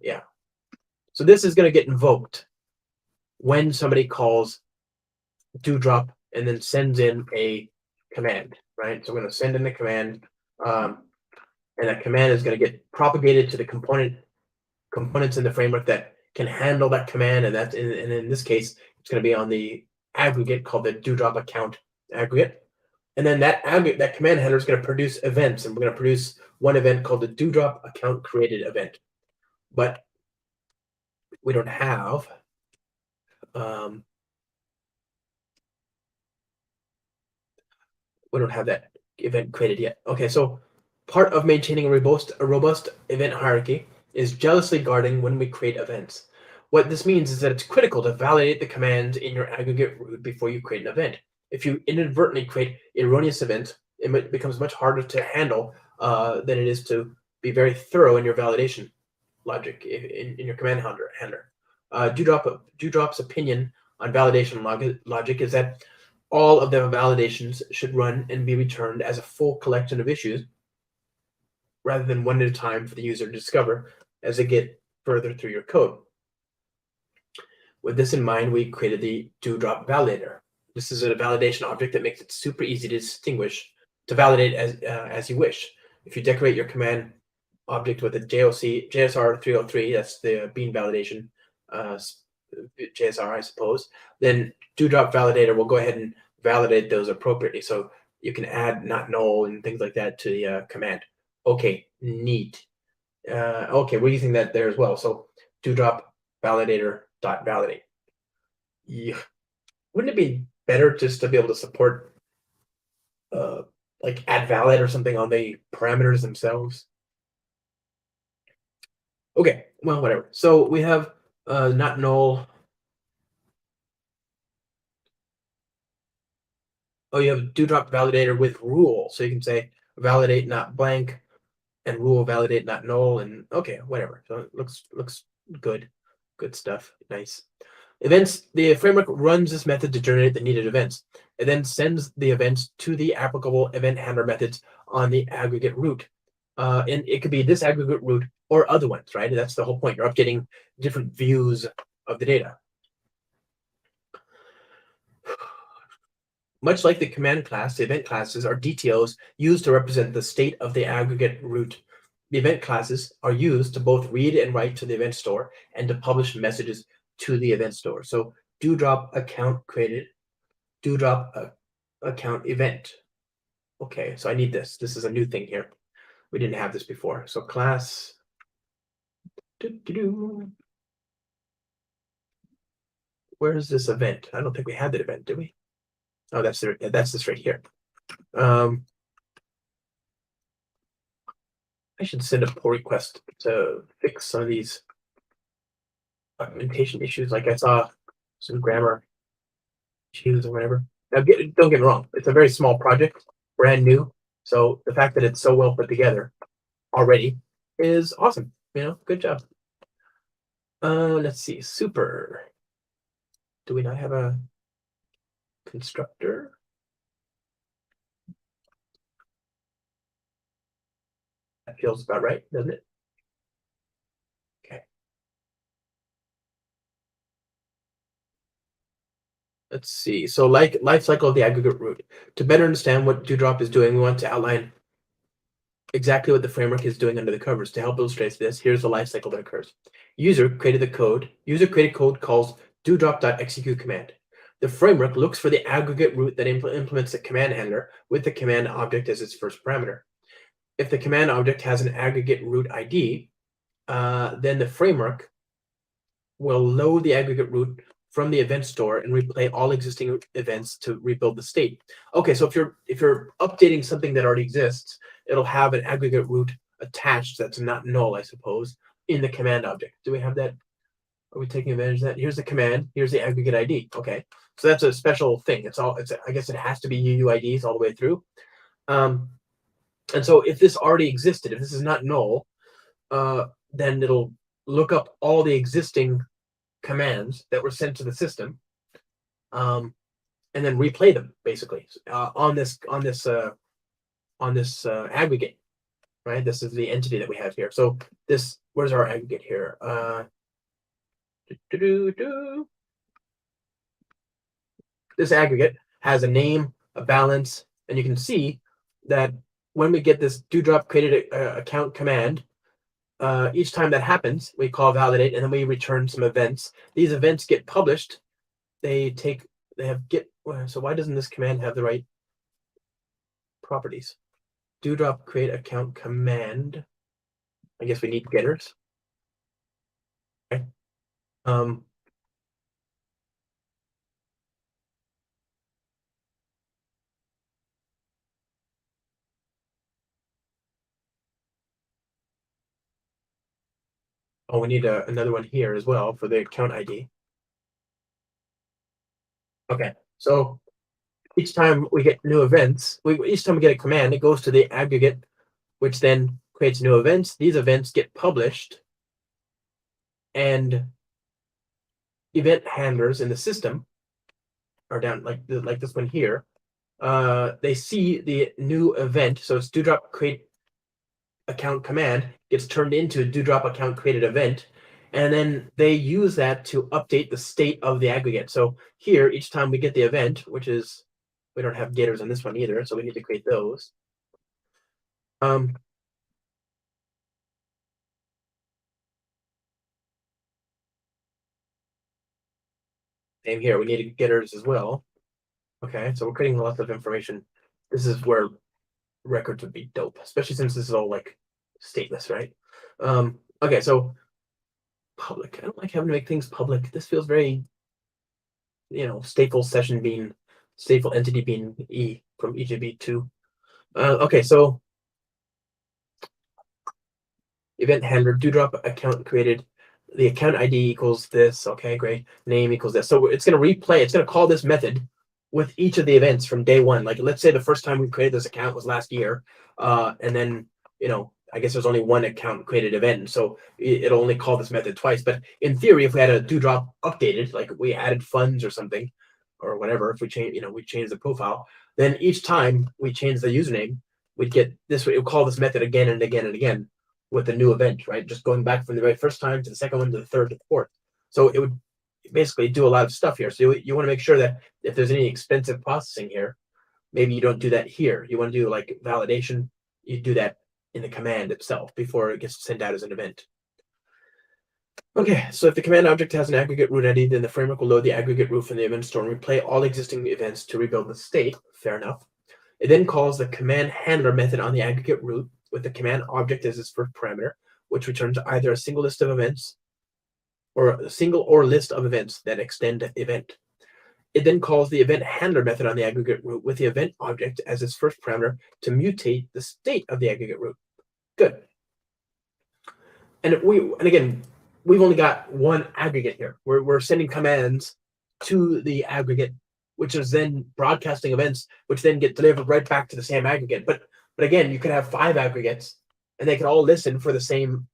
So this is going to get invoked when somebody calls Dewdrop and then sends in a command, right? So we're going to send in the command, and that command is going to get propagated to the components in the framework that can handle that command, and that's in this case it's going to be on the aggregate called the Dewdrop account aggregate. And then that command handler is going to produce events, and we're going to produce one event called the Dewdrop account created event. But we don't have that event created yet. Okay, so part of maintaining a robust event hierarchy is jealously guarding when we create events. What this means is that it's critical to validate the commands in your aggregate root before you create an event. If you inadvertently create erroneous events, it becomes much harder to handle than it is to be very thorough in your validation logic in your command handler. Dewdrop's opinion on validation logic is that all of the validations should run and be returned as a full collection of issues rather than one at a time for the user to discover as they get further through your code. With this in mind, we created the Dewdrop validator. This is a validation object that makes it super easy to validate as you wish. If you decorate your command object with a JSR 303, that's the bean validation JSR, I suppose, then Dewdrop validator will go ahead and validate those appropriately. So you can add not null and things like that to the command. Okay, neat. Okay, we're using that there as well. So Dewdrop validator dot validate. Yeah. Wouldn't it be better just to be able to support like add valid or something on the parameters themselves? Okay, well, whatever. So we have not null. Oh, you have Dewdrop validator with rule. So you can say validate not blank and rule validate not null, and okay, whatever. So it looks good. Good stuff. Nice. Events, the framework runs this method to generate the needed events. It then sends the events to the applicable event handler methods on the aggregate root. And it could be this aggregate root or other ones, right? That's the whole point. You're updating different views of the data. Much like the command class, the event classes are DTOs used to represent the state of the aggregate root. The event classes are used to both read and write to the event store and to publish messages to the event store. So Dewdrop account created, Dewdrop account event. Okay, so I need this. This is a new thing here. We didn't have this before. So class. Where is this event? I don't think we had that event, did we? Oh, that's this right here. I should send a pull request to fix some of these documentation issues. Like I saw some grammar issues or whatever. Now, don't get me wrong. It's a very small project, brand new. So the fact that it's so well put together already is awesome. Good job. Let's see. Super. Do we not have a constructor? That feels about right, doesn't it? Okay. let's see. So like life cycle of the aggregate root. To better understand what Dewdrop is doing, we want to outline exactly what the framework is doing under the covers. To help illustrate this, here's the life cycle that occurs. User created code calls dewdrop.execute command. The framework looks for the aggregate root that implements the command handler with the command object as its first parameter. If the command object has an aggregate root ID, then the framework will load the aggregate root from the event store and replay all existing events to rebuild the state. Okay, so if you're updating something that already exists, it'll have an aggregate root attached that's not null, I suppose, in the command object. Do we have that? Are we taking advantage of that? Here's the command. Here's the aggregate ID. Okay, so that's a special thing. I guess it has to be UUIDs all the way through. And so if this already existed, if this is not null, then it'll look up all the existing commands that were sent to the system, and then replay them basically on this aggregate, right? This is the entity that we have here. So this, where's our aggregate here? This aggregate has a name, a balance, and you can see that when we get this Dewdrop created account command, each time that happens, we call validate, and then we return some events. These events get published. So why doesn't this command have the right properties? Dewdrop create account command. I guess we need getters. Okay. Oh, we need another one here as well for the account ID. Okay, so each time we get new events, each time we get a command, it goes to the aggregate, which then creates new events. These events get published, and event handlers in the system are down like this one here. They see the new event, so it's Dewdrop create account command gets turned into Dewdrop account created event, and then they use that to update the state of the aggregate. So here, each time we get the event, which is, we don't have getters on this one either, so we need to create those. Same here, we need getters as well. Okay, so we're creating lots of information. This is where records would be dope, especially since this is all like stateless, right? Okay, so public. I don't like having to make things public. This feels very, stateful entity being E from EJB2. Okay, so event handler, Dewdrop account created. The account ID equals this. Okay, great. Name equals this. So it's going to replay. It's going to call this method with each of the events from day one. Like, let's say the first time we created this account was last year, and then I guess there's only one account created event, so it'll only call this method twice. But in theory, if we had a Dewdrop updated, like we added funds or something, or whatever, if we change, we change the profile, then each time we change the username, we'd get this. It would call this method again and again and again with a new event, right? Just going back from the very first time to the second one to the third to the fourth. So it would basically do a lot of stuff here. So you want to make sure that if there's any expensive processing here, maybe you don't do that here. You want to do like validation. You do that in the command itself before it gets sent out as an event. Okay, so if the command object has an aggregate root ID, then the framework will load the aggregate root from the event store and replay all existing events to rebuild the state. Fair enough. It then calls the command handler method on the aggregate root with the command object as its first parameter, which returns either a single list of events or a single or list of events that extend the event. It then calls the event handler method on the aggregate root with the event object as its first parameter to mutate the state of the aggregate root. Good. And again, we've only got one aggregate here. We're sending commands to the aggregate, which is then broadcasting events, which then get delivered right back to the same aggregate. But again, you could have 5 aggregates, and they could all listen for the same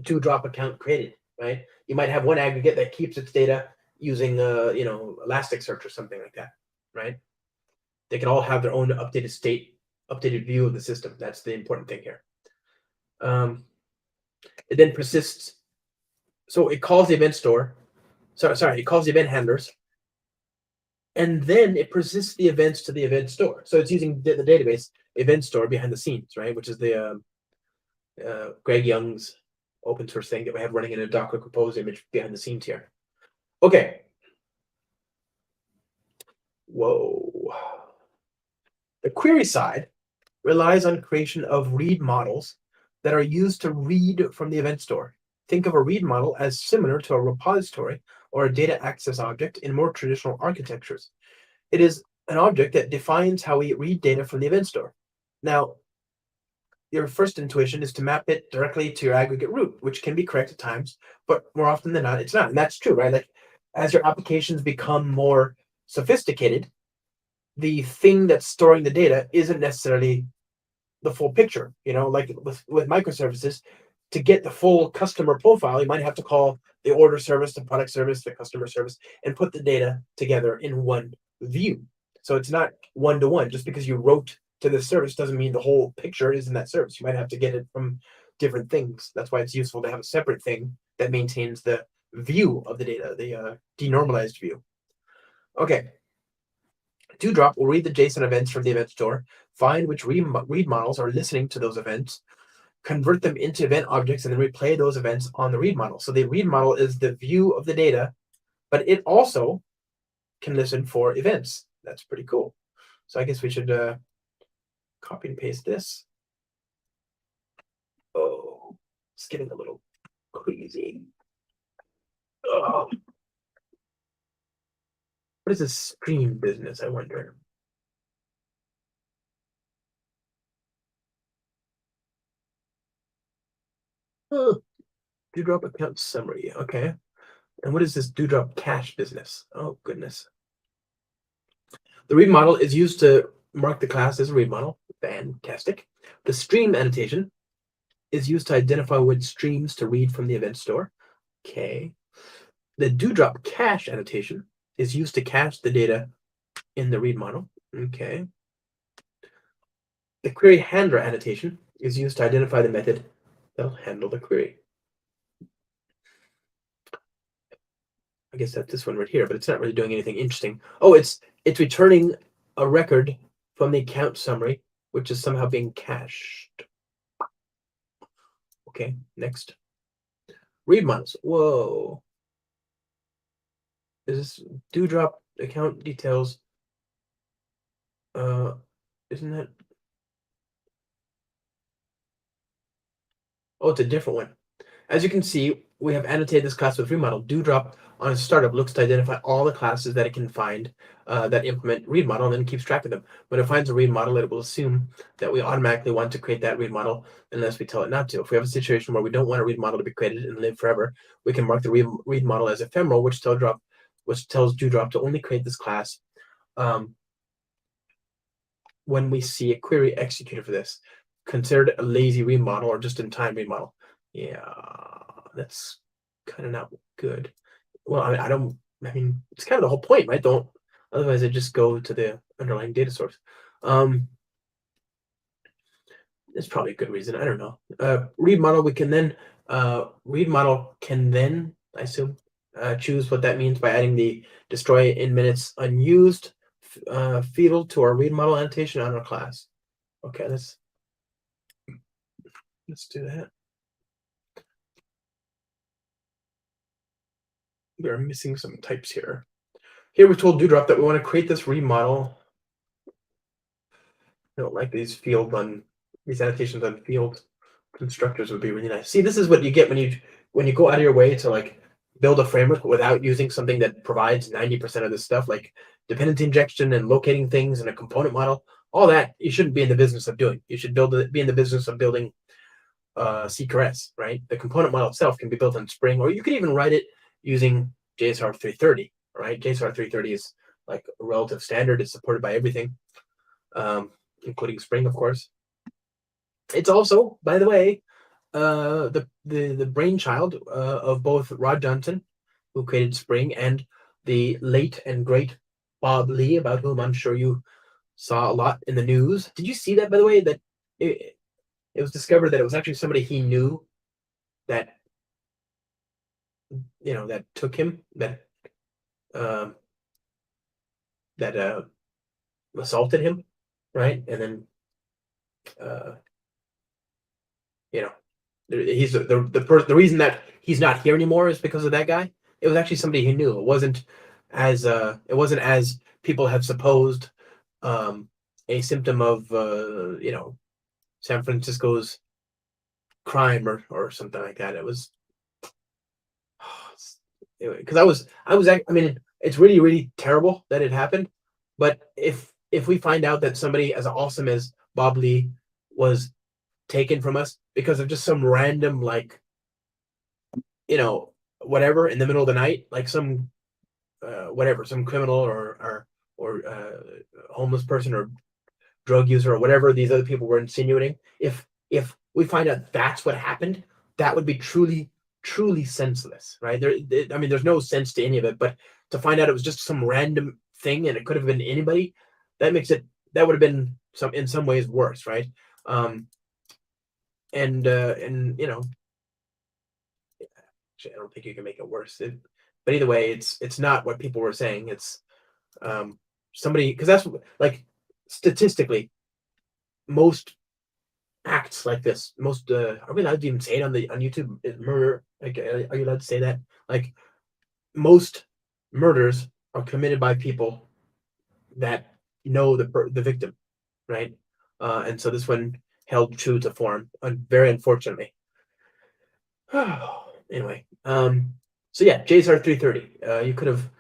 Dewdrop account created, right? You might have one aggregate that keeps its data using Elasticsearch or something like that, right? They can all have their own updated state, updated view of the system. That's the important thing here. It then persists. So it calls the event store. It calls the event handlers, and then it persists the events to the event store. So it's using the database event store behind the scenes, right? Which is the Greg Young's open source thing that we have running in a Docker Compose image behind the scenes here. Okay. Whoa. The query side relies on creation of read models that are used to read from the event store. Think of a read model as similar to a repository or a data access object in more traditional architectures. It is an object that defines how we read data from the event store. Now, your first intuition is to map it directly to your aggregate root, which can be correct at times, but more often than not, it's not. And that's true, right? Like as your applications become more sophisticated, the thing that's storing the data isn't necessarily the full picture. Like with microservices, to get the full customer profile, you might have to call the order service, the product service, the customer service, and put the data together in one view. So it's not one-to-one. Just because you wrote to the service doesn't mean the whole picture is in that service. You might have to get it from different things. That's why it's useful to have a separate thing that maintains the view of the data, the denormalized view. Okay. Dewdrop will read the JSON events from the event store, find which read models are listening to those events, convert them into event objects, and then replay those events on the read model. So the read model is the view of the data, but it also can listen for events. That's pretty cool. So I guess we should copy and paste this. Oh, it's getting a little crazy. Oh. What is this stream business, I wonder? Oh, Dewdrop account summary. Okay. And what is this Dewdrop cache business? Oh, goodness. The read model is used to mark the class as a read model. Fantastic. The stream annotation is used to identify which streams to read from the event store. Okay. The Dewdrop cache annotation is used to cache the data in the read model. Okay. The query handler annotation is used to identify the method that'll handle the query. I guess that's this one right here, but it's not really doing anything interesting. Oh, it's returning a record from the account summary, which is somehow being cached. Okay, next. Read models. Whoa. Is this Dewdrop account details? Isn't that? Oh, it's a different one. As you can see, we have annotated this class with read model. Dewdrop on a startup looks to identify all the classes that it can find that implement read model, and then keeps track of them. When it finds a read model, it will assume that we automatically want to create that read model unless we tell it not to. If we have a situation where we don't want a read model to be created and live forever, we can mark the read model as ephemeral, which tells Dewdrop to only create this class when we see a query executed for this. Considered a lazy read model or just in time read model. Yeah, that's kind of not good. Well, I mean, it's kind of the whole point, right? Otherwise I just go to the underlying data source. It's probably a good reason. I don't know. Read model, read model can then, I assume, choose what that means by adding the destroy in minutes unused field to our read model annotation on our class. Okay, let's do that. We're missing some types here. Here we told Dewdrop that we want to create this read model. I don't like these annotations on field constructors would be really nice. See, this is what you get when you go out of your way to like build a framework without using something that provides 90% of this stuff, like dependency injection and locating things and a component model. All that you shouldn't be in the business of doing. You should be in the business of building CQRS, right? The component model itself can be built on Spring, or you could even write it using JSR 330, right? JSR 330 is like a relative standard. It's supported by everything, including Spring, of course. It's also, by the way, the brainchild of both Rod Johnson, who created Spring, and the late and great Bob Lee, about whom I'm sure you saw a lot in the news. Did you see that, by the way, that it was discovered that it was actually somebody he knew that that took him, that that assaulted him, right? And then uh, you know, he's the reason that he's not here anymore is because of that guy. It was actually somebody he knew. It wasn't as people have supposed, um, a symptom of San Francisco's crime or something like that. It was because I mean, it's really really terrible that it happened. But if we find out that somebody as awesome as Bob Lee was taken from us because of just some random, like, whatever in the middle of the night, like some whatever, some criminal or homeless person or drug user or whatever these other people were insinuating, if we find out that's what happened, that would be truly truly senseless, right? I mean, there's no sense to any of it, but to find out it was just some random thing and it could have been anybody, that would have been some in some ways worse, right? um and actually, I don't think you can make it worse. But either way, it's not what people were saying. It's um, somebody, because that's like statistically most acts like this. Most are we allowed to even say it on YouTube? Murder? Like, are you allowed to say that? Like most murders are committed by people that know the victim, right? And so this one held true to form, very unfortunately. Anyway, so yeah, JSR 330. You could have,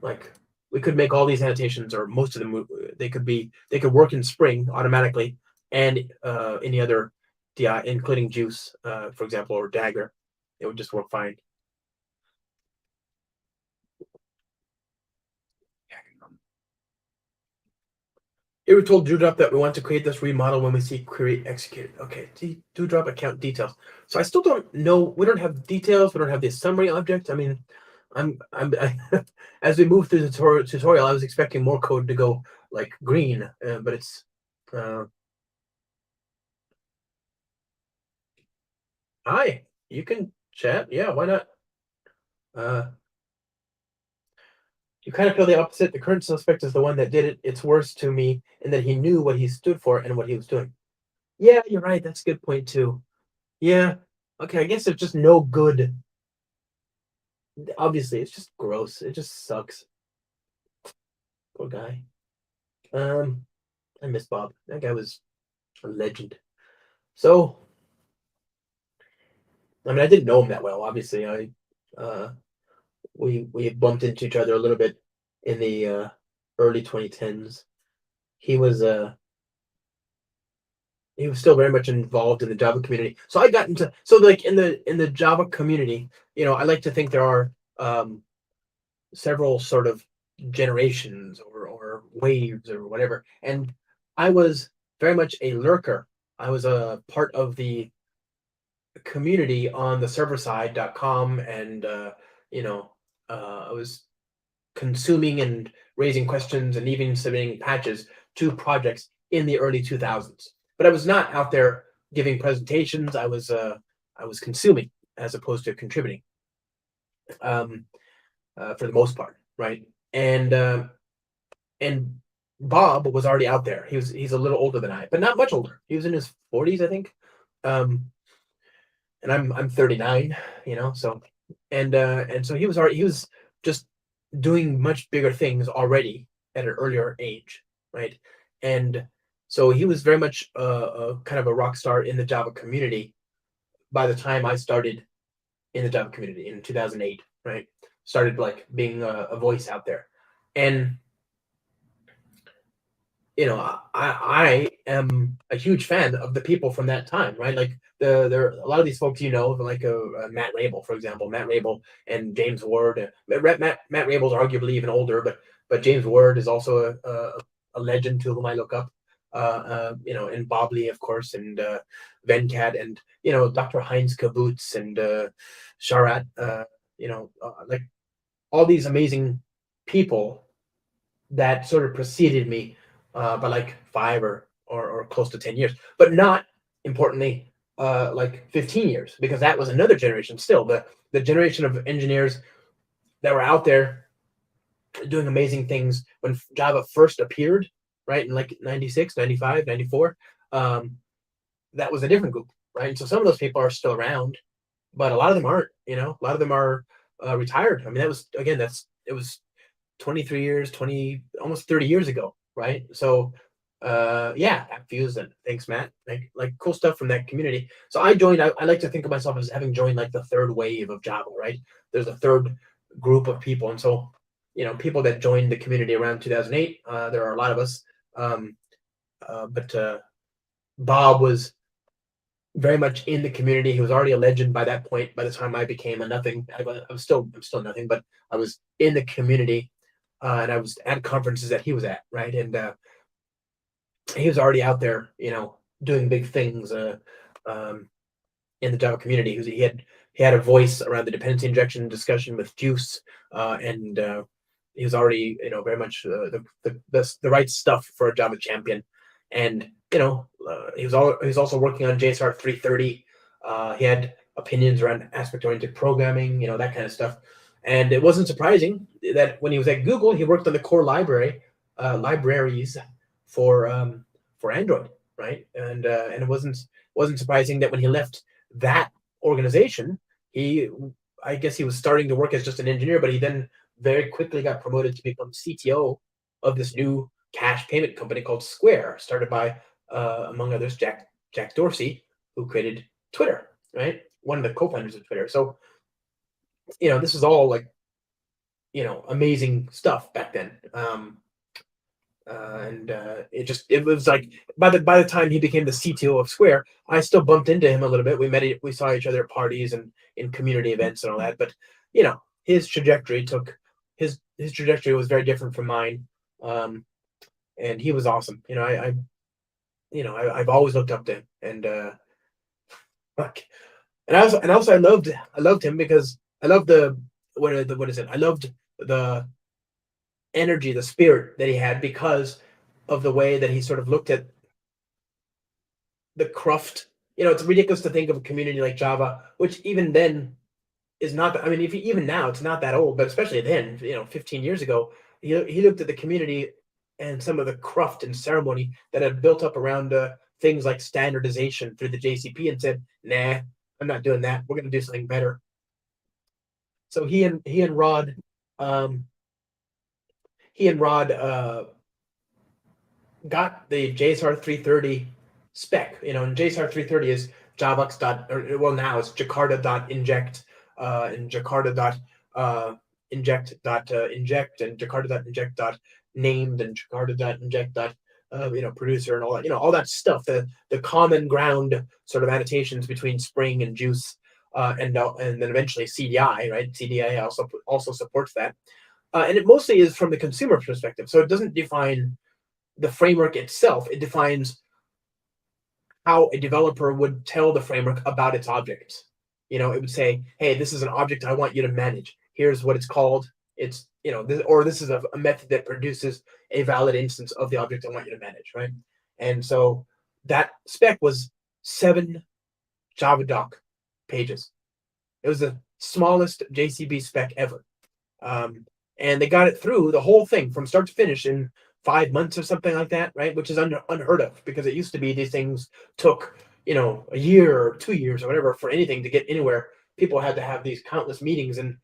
like, we could make all these annotations, or most of them. They could work in Spring automatically, and any other DI, including Juice, for example, or Dagger. It would just work fine. It was told Dewdrop that we want to create this remodel when we see query executed. Okay, Dewdrop account details. So I still don't know. We don't have details. We don't have the summary object. I mean, as we move through the tutorial, I was expecting more code to go like green, but it's uh, hi. You can chat. Yeah, why not? Uh, you kind of feel the opposite. The current suspect is the one that did it. It's worse to me in that he knew what he stood for and what he was doing. Yeah, you're right. That's a good point too. Yeah. Okay, I guess there's just no good. Obviously, it's just gross. It just sucks. Poor guy. Um, I miss Bob. That guy was a legend. So, I mean, I didn't know him that well. Obviously, uh we bumped into each other a little bit in the early 2010s. He was uh he was still very much involved in the Java community. So I got into so like in the Java community, I like to think there are several sort of generations or waves or whatever. And I was very much a lurker. I was a part of the community on the server side.com, and I was consuming and raising questions and even submitting patches to projects in the early 2000s. But I was not out there giving presentations. I was consuming as opposed to contributing. Um, for the most part, right? And Bob was already out there. He's a little older than I, but not much older. He was in his 40s, I think. Um, and I'm 39, so and so he was just doing much bigger things already at an earlier age, right? And so he was very much a kind of a rock star in the Java community by the time I started in the Java community in 2008, right? Started like being a voice out there. And I am a huge fan of the people from that time, right? Like there a lot of these folks, like Matt Rabel, for example. Matt Rabel and James Ward. Matt Rabel's arguably even older, but James Ward is also a legend to whom I look up. And Bob Lee, of course, and Venkat, and Dr. Heinz Kabutz, and Sharat. Like all these amazing people that sort of preceded me by like 5 or close to 10 years, but not importantly, like 15 years, because that was another generation still, the generation of engineers that were out there doing amazing things when Java first appeared, right? In like 96, 95, 94. That was a different group, right? And so some of those people are still around, but a lot of them aren't, a lot of them are retired. I mean, it was 23 years, 20, almost 30 years ago, right? So, yeah, Fuse, and thanks, Matt. Like cool stuff from that community. So I joined. I like to think of myself as having joined like the third wave of Java, right? There's a third group of people, and so people that joined the community around 2008. There are a lot of us, but Bob was very much in the community. He was already a legend by that point. By the time I became a nothing, I'm still nothing, but I was in the community, and I was at conferences that he was at, right? And he was already out there, doing big things in the Java community. He had a voice around the dependency injection discussion with Juice, and he was already, very much the right stuff for a Java champion. And he was also working on JSR 330. He had opinions around aspect-oriented programming, that kind of stuff. And it wasn't surprising that when he was at Google, he worked on the core libraries for Android, right? And it wasn't surprising that when he left that organization, I guess he was starting to work as just an engineer, but he then very quickly got promoted to become CTO of this new cash payment company called Square, started by among others Jack Dorsey, who created Twitter, right? One of the co-founders of Twitter. So this is all like amazing stuff back then. And it was like by the time he became the CTO of Square, I still bumped into him a little bit. We saw each other at parties and in community events and all that. But his trajectory was very different from mine, and he was awesome. I've always looked up to him, and I loved him because I loved I loved the energy, the spirit that he had, because of the way that he sort of looked at the cruft. It's ridiculous to think of a community like Java, which even then is not. I mean, even now it's not that old, but especially then, 15 years ago, he looked at the community and some of the cruft and ceremony that had built up around things like standardization through the JCP and said, "Nah, I'm not doing that. We're going to do something better." So he and Rod. He and Rod got the JSR 330 spec, and JSR 330 is Javux now it's Jakarta.inject and Jakarta.inject and Jakarta.inject.named and Jakarta.inject. Producer and all that, all that stuff, the common ground sort of annotations between Spring and Juice, and then eventually CDI, right? CDI also supports that. And it mostly is from the consumer perspective. So it doesn't define the framework itself. It defines how a developer would tell the framework about its objects. It would say, hey, this is an object I want you to manage. Here's what it's called. It's, this is a method that produces a valid instance of the object I want you to manage, right? And so that spec was 7 JavaDoc pages. It was the smallest JCB spec ever. And they got it through the whole thing from start to finish in 5 months or something like that, right? Which is unheard of, because it used to be these things took, a year or 2 years or whatever for anything to get anywhere. People had to have these countless meetings, and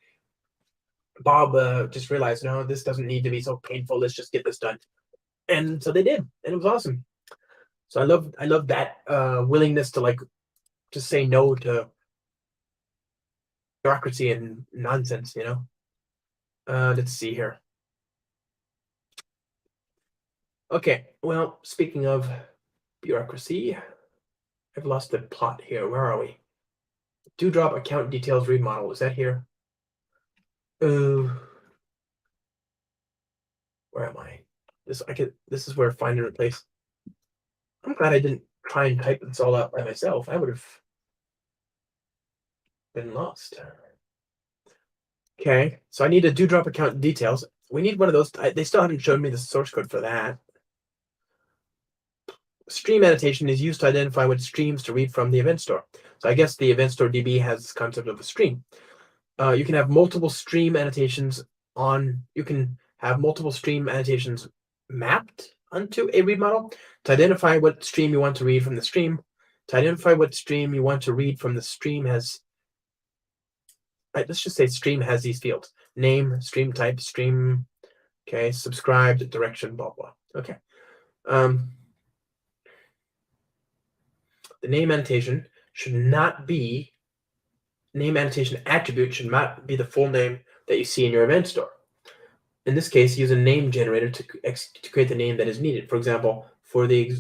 Bob just realized, no, this doesn't need to be so painful. Let's just get this done. And so they did, and it was awesome. So I love that willingness to just say no to bureaucracy and nonsense, Let's see here. Okay, well, speaking of bureaucracy, I've lost the plot here. Where are we? Dewdrop account details remodel. Is that here? Where am I? This is where find and replace. I'm glad I didn't try and type this all out by myself. I would have been lost. Okay, so I need a Dewdrop account details. We need one of those. They still haven't shown me the source code for that. Stream annotation is used to identify what streams to read from the event store. So I guess the event store DB has this concept of a stream. You can have multiple stream annotations on. You can have multiple stream annotations mapped onto a read model to identify what stream you want to read from the stream. To identify what stream you want to read from the stream has, let's just say stream has these fields: name, stream type, stream, okay, subscribed, direction, blah, blah. Okay. The name annotation should not be, name annotation attribute should not be the full name that you see in your event store. In this case, use a name generator to create the name that is needed. For example, for the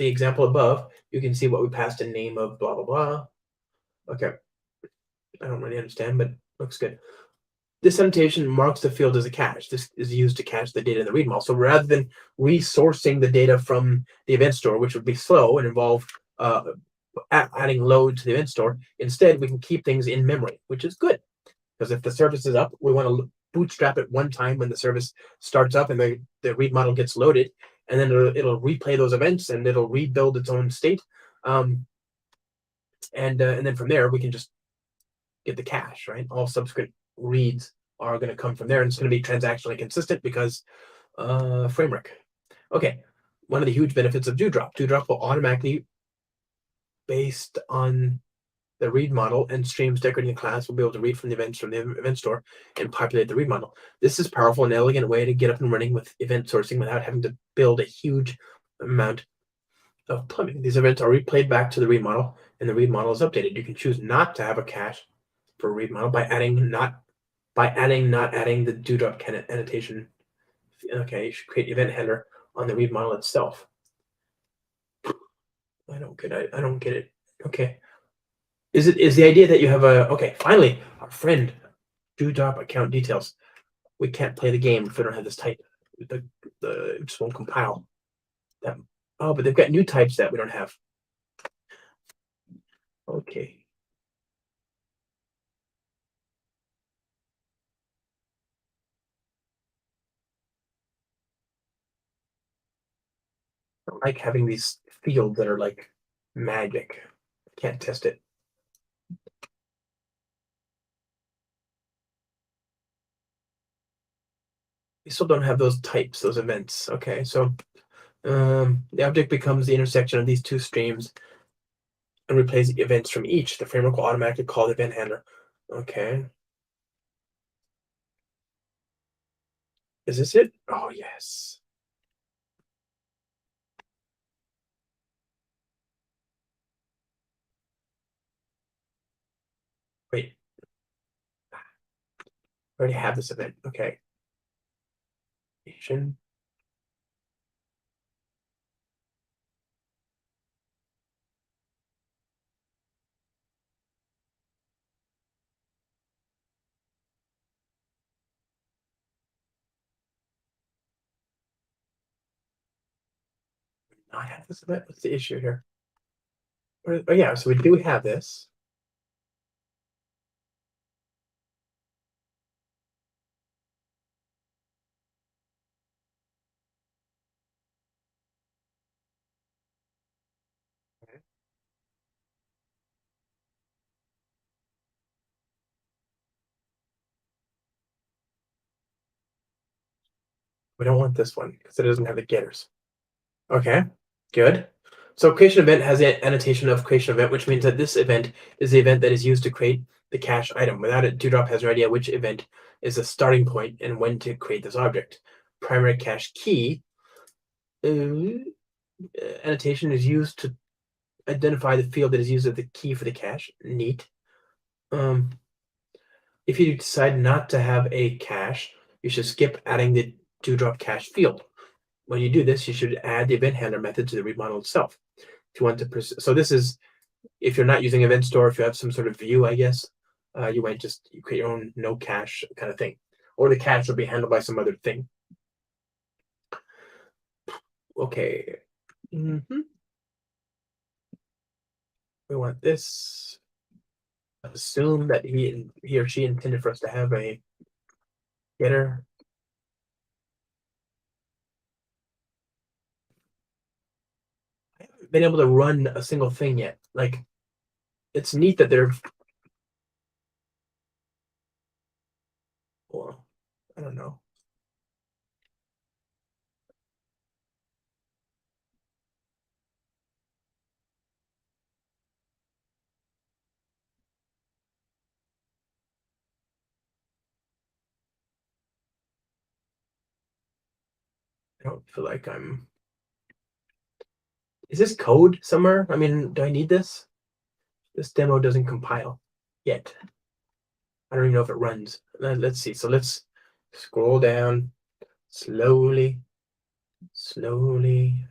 example above, you can see what we passed a name of blah, blah, blah. Okay. I don't really understand, but looks good. This annotation marks the field as a cache. This is used to cache the data in the read model. So rather than resourcing the data from the event store, which would be slow and involve adding load to the event store, instead we can keep things in memory, which is good. Because if the service is up, we want to bootstrap it one time when the service starts up and the read model gets loaded, and then it'll replay those events and it'll rebuild its own state. And then from there, we can just get the cache, right? All subsequent reads are going to come from there, and it's going to be transactionally consistent because framework. Okay, one of the huge benefits of Dewdrop. Dewdrop will automatically, based on the read model and streams decorating the class, will be able to read from the events from the event store and populate the read model. This is powerful and elegant way to get up and running with event sourcing without having to build a huge amount of plumbing. These events are replayed back to the read model, and the read model is updated. You can choose not to have a cache for a read model by not adding the Dewdrop annotation. Okay, you should create event handler on the read model itself. I don't get it. Okay. Is the idea that you have okay, finally, our friend Dewdrop account details. We can't play the game if we don't have this type. It just won't compile. Oh, but they've got new types that we don't have. Okay. I don't like having these fields that are like magic. I can't test it. We still don't have those types, those events. Okay, so the object becomes the intersection of these two streams and replays the events from each. The framework will automatically call the event handler. Okay. Is this it? Oh, yes. Wait. I already have this event. Okay. I have this event. What's the issue here? Oh, yeah. So we do have this. We don't want this one because it doesn't have the getters. Okay, good. So creation event has an annotation of creation event, which means that this event is the event that is used to create the cache item. Without it, Dewdrop has no idea which event is the starting point and when to create this object. Primary cache key annotation is used to identify the field that is used as the key for the cache. Neat. If you decide not to have a cache, you should skip adding the Dewdrop cache field. When you do this, you should add the event handler method to the read model itself. If you want to, so this is if you're not using event store, if you have some sort of view, I guess, you might just create your own no cache kind of thing, or the cache will be handled by some other thing. Okay. We want this. Assume that he or she intended for us to have a getter. I haven't been able to run a single thing yet. Like, it's neat that they're. Well, I don't know. I don't feel like I'm. Is this code somewhere? I mean, do I need this? This demo doesn't compile yet. I don't even know if it runs. Let's see. So let's scroll down slowly, slowly.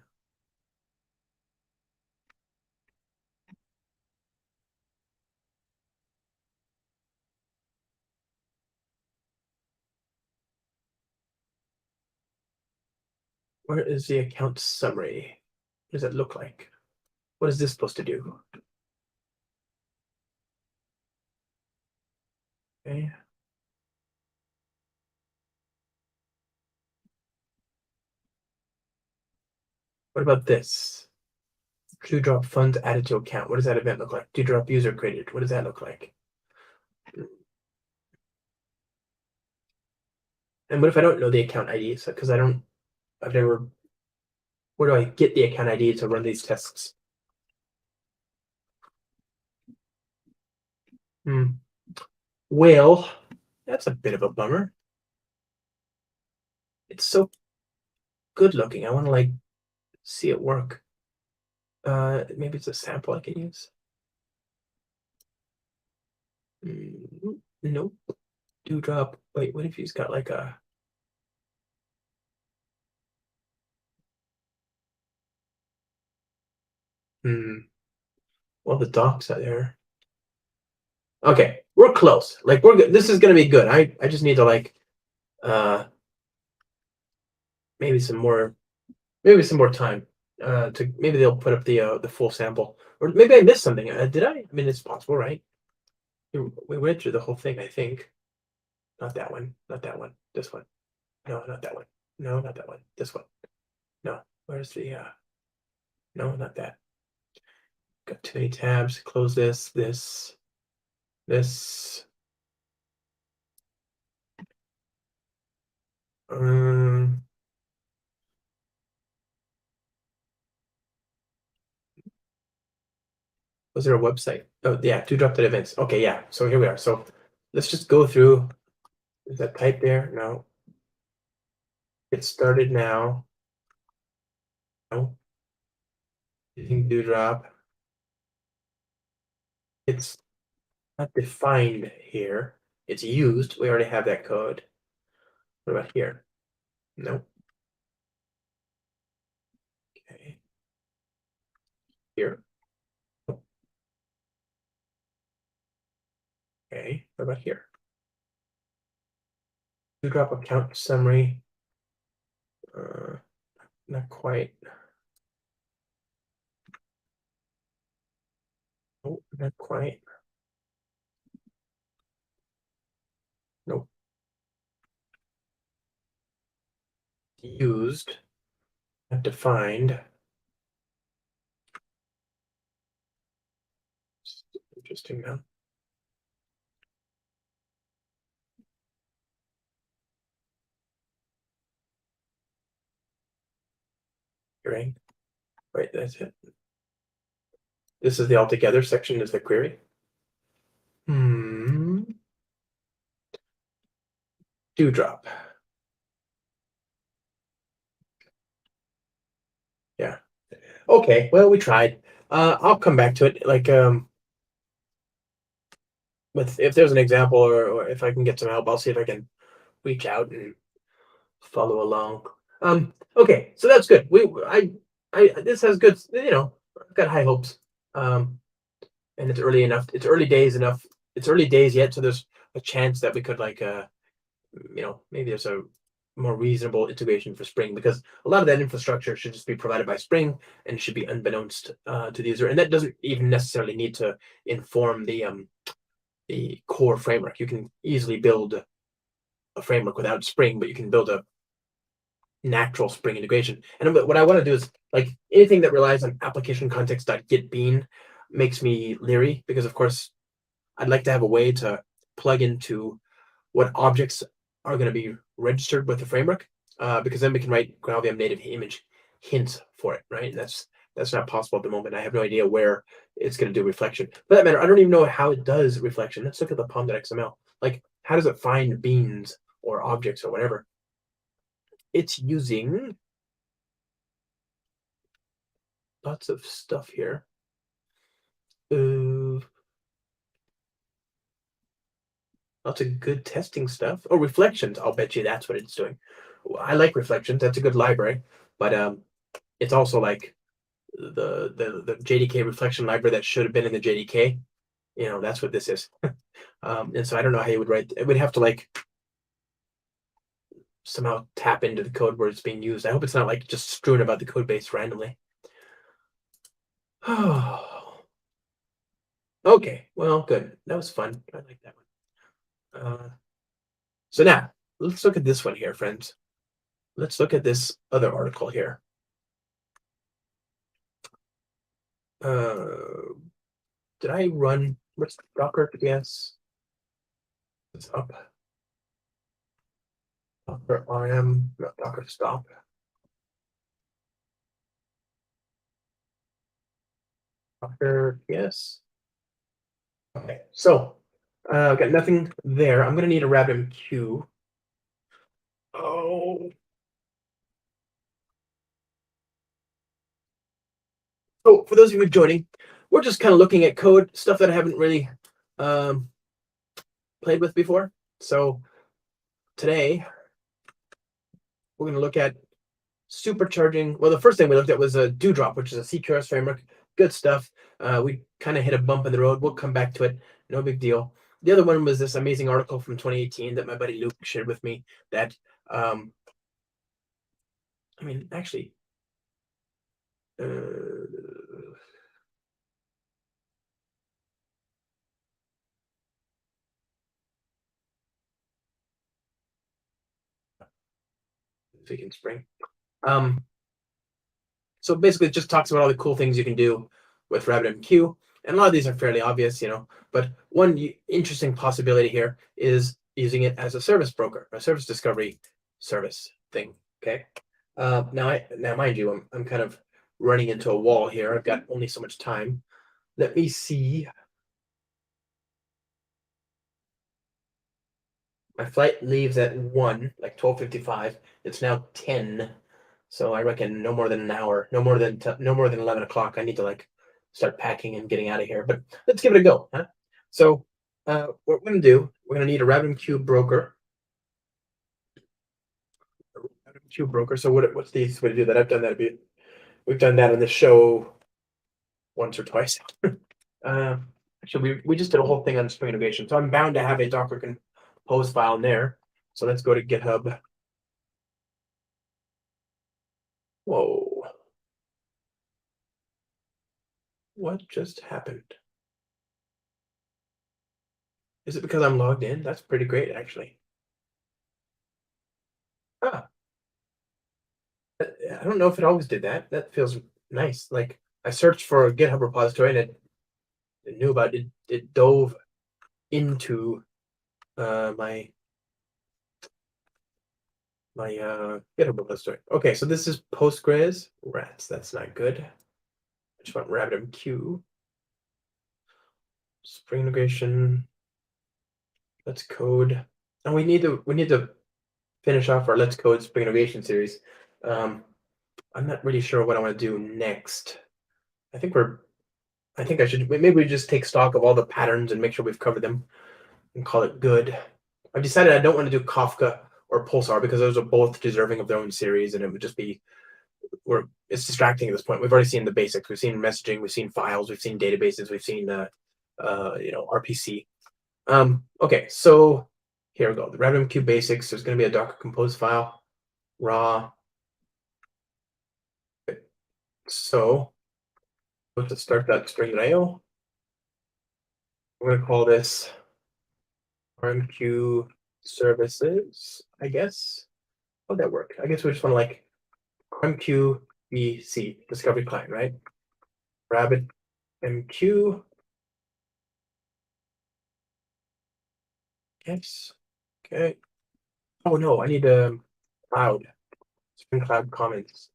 Where is the account summary? What does that look like? What is this supposed to do? Okay. What about this? Dewdrop funds added to account. What does that event look like? Dewdrop user created. What does that look like? And what if I don't know the account IDs? Because I've never, where do I get the account ID to run these tests? Well, that's a bit of a bummer. It's so good looking. I want to like see it work. Maybe it's a sample I can use. Nope. Dewdrop. Wait, what if he's got like a? Well, the docs are there. Okay, we're close. Like we're good. This is gonna be good. I just need to like maybe some more time. To maybe they'll put up the full sample, or maybe I missed something. Did I? I mean, it's possible, right? We went through the whole thing, I think. Not that one. Not that one. This one. No, not that one. No, not that one. This one. No. Where's the? No, not that. Got too many tabs. Close this. This. Was there a website? Oh, yeah, Dewdrop events. Okay, yeah. So here we are. So let's just go through. Is that type there? No. Get started now. No. Using Dewdrop. It's not defined here. It's used. We already have that code. What about here? Nope. Okay. Here. Okay. What about here? Dewdrop account summary. Not quite. Oh, not quite. Nope. Used. Not defined. Interesting now. Right. Right, that's it. This is the altogether section is the query. Dewdrop. Yeah. Okay, well, we tried. I'll come back to it. Like, with if there's an example or if I can get some help, I'll see if I can reach out and follow along. Okay, so that's good. This has good, I've got high hopes. And it's early enough. It's early days enough. It's early days yet, so there's a chance that we could like, maybe there's a more reasonable integration for Spring, because a lot of that infrastructure should just be provided by Spring and should be unbeknownst to the user, and that doesn't even necessarily need to inform the core framework. You can easily build a framework without Spring, but you can build a natural Spring integration. And what I want to do is like anything that relies on application context.getBean makes me leery, because of course I'd like to have a way to plug into what objects are going to be registered with the framework, because then we can write GraalVM native image hints for it, right? And that's not possible at the moment. I have no idea where it's going to do reflection. For that matter, I don't even know how it does reflection. Let's look at the pom.xml. Like, how does it find beans or objects or whatever? It's using lots of stuff here. Lots of good testing stuff. Oh, reflections. I'll bet you that's what it's doing. I like reflections. That's a good library, but it's also like the JDK reflection library that should have been in the JDK. That's what this is. And so I don't know how you would write. It would have to like somehow tap into the code where it's being used. I hope it's not like just strewn about the code base randomly. Oh, okay. Well, good. That was fun. I like that one. So now let's look at this one here, friends. Let's look at this other article here. Did I run? What's Docker? Yes. It's up. Docker RM, not Docker stop. Docker, yes. Okay, so I've got nothing there. I'm gonna need a RabbitMQ. Oh. So for those of you joining, we're just kind of looking at code, stuff that I haven't really played with before. So today we're gonna look at supercharging. Well, the first thing we looked at was a Dewdrop, which is a CQRS framework. Good stuff. We kind of hit a bump in the road. We'll come back to it. No big deal. The other one was this amazing article from 2018 that my buddy Luke shared with me that, I mean, actually, if we can spring. So basically it just talks about all the cool things you can do with RabbitMQ. And a lot of these are fairly obvious, but one interesting possibility here is using it as a service broker, a service discovery service thing. Okay. Now mind you, I'm kind of running into a wall here. I've got only so much time. Let me see. My flight leaves at 1, like 12:55. It's now 10. So I reckon no more than an hour, no more than 11 o'clock. I need to like start packing and getting out of here. But let's give it a go. Huh? So what we're gonna do, we're gonna need a RabbitMQ broker. RabbitMQ broker. So what's the easiest way to do that? I've done that a bit. We've done that on the show once or twice. Actually, we just did a whole thing on Spring Integration. So I'm bound to have a Docker compose file in there. So let's go to GitHub. Whoa. What just happened? Is it because I'm logged in? That's pretty great, actually. Ah, I don't know if it always did that. That feels nice. Like I searched for a GitHub repository and it knew about it. It dove into my GitHub repository. Okay, so this is Postgres. Rats, that's not good. I just want RabbitMQ. Spring integration. Let's code. And we need to finish off our Let's Code Spring Integration series. I'm not really sure what I want to do next. I think I should maybe we just take stock of all the patterns and make sure we've covered them and call it good. I've decided I don't want to do Kafka or Pulsar because those are both deserving of their own series, and it would just be it's distracting at this point. We've already seen the basics. We've seen messaging. We've seen files. We've seen databases. We've seen RPC. Okay, so here we go. The RabbitMQ basics. There's going to be a Docker Compose file, raw. So let's start that string.io. We're going to call this RMQ services, I guess. How'd that work? I guess we just want to like RMQ BC, discovery client, right? RabbitMQ. Yes. Okay. Oh no, I need cloud. Spring Cloud comments.